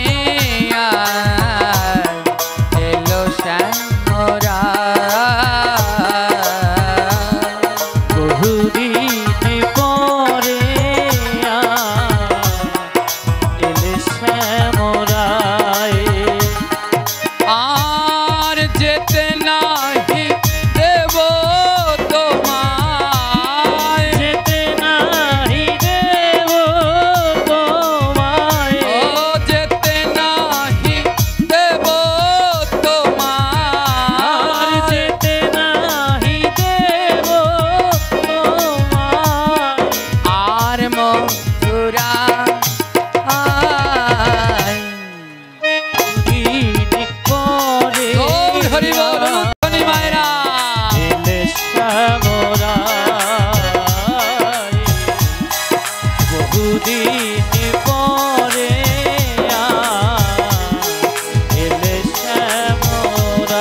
এলো শ্যামরা বহুদিন পরে এলে শ্যামরায় আর যেতে নাহি দেব তোমায় যেতে নাহি দেব তোমায় ও যেতে নাহি দেব আর তোমায় যেতে নাহি দেব তোমায় আর মথুরা দিন পরে গৌর হরি বল ধনী মায়েরা এলে শ্যামরায় বহুদিন পরে এলে শ্যামরায়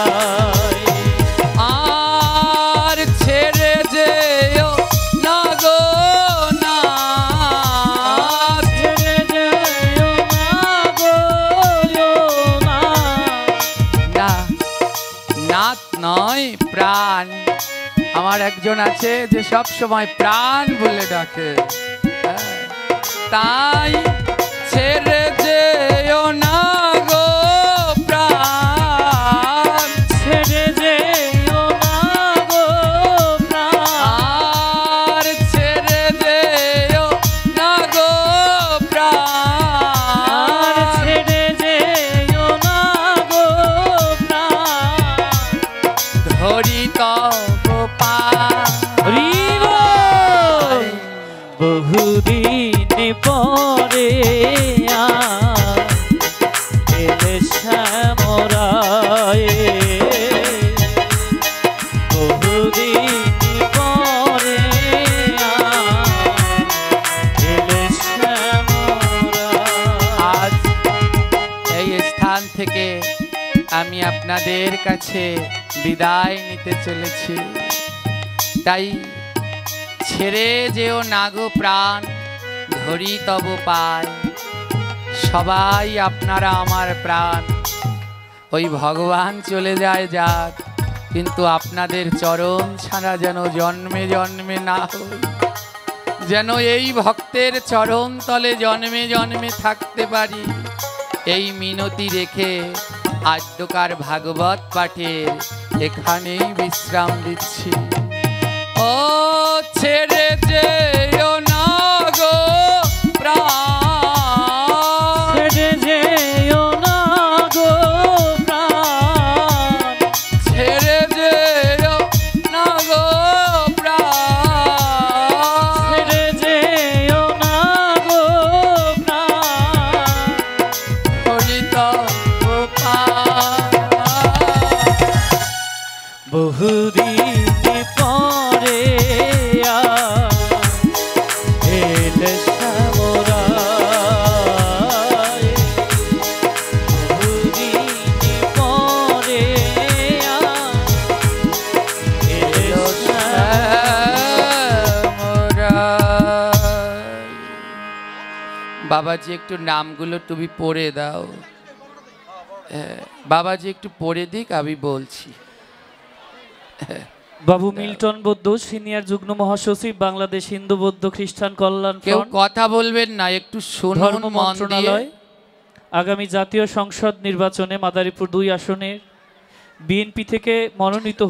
আর ছেড়ে যেও না গো না ছেড়ে যেও না গো না না নাথ নয় প্রাণ আমার একজন আছে যে সব সময় প্রাণ বলে ডাকে হ্যাঁ, তাই ছেড়ে যেও না গো প্রাণ ছেড়ে যেও না গো প্রাণ আর ছেড়ে যেও না গো আর প্রাণ ছেড়ে যেও না গো প্রাণ ধরি তব হরি বল। বহুদিন পরে এলে শ্যামরায় বহুদিন পরে এলে শ্যামরায় আজ এই স্থান থেকে আমি আপনাদের কাছে বিদায় নিতে চলেছি তাই ছেড়ে যেও নাগো প্রাণ ধরি তব পায় সবাই আপনারা আমার প্রাণ ওই ভগবান চলে যায় যাক কিন্তু আপনাদের চরণ ছাড়া যেন জন্মে জন্মে না হই যেন এই ভক্তের চরণ তলে জন্মে জন্মে থাকতে পারি এই মিনতি রেখে আদ্যকার ভাগবত পাঠের এখানেই বিশ্রাম দিচ্ছি ও ছেড়ে যেও না গো প্রাণ ছেড়ে যেও না গো প্রাণ ছেড়ে যেও না গো প্রাণ ছেড়ে যেও না গো প্রাণ হরিত বহুদিন পরে এলে শ্যামরায় বহুদিন পরে এলে বাবাজি একটু নামগুলো তুমি পড়ে দাও বাবাজি একটু পড়ে দিক আমি বলছি বাবু মিল্টন বৌদ্ধ সিনিয়র যুগ্ম মহাসচিব বাংলাদেশ হিন্দু বৌদ্ধ খ্রিস্টান কল্যাণ কেউ ফ্রন্ট কথা বলবেন না একটু শুনুন ধর্ম মন দিয়ে মন্ত্রণালয় আগামী জাতীয় সংসদ নির্বাচনে মাদারীপুর 2 আসনের বিএনপি থেকে মনোনীত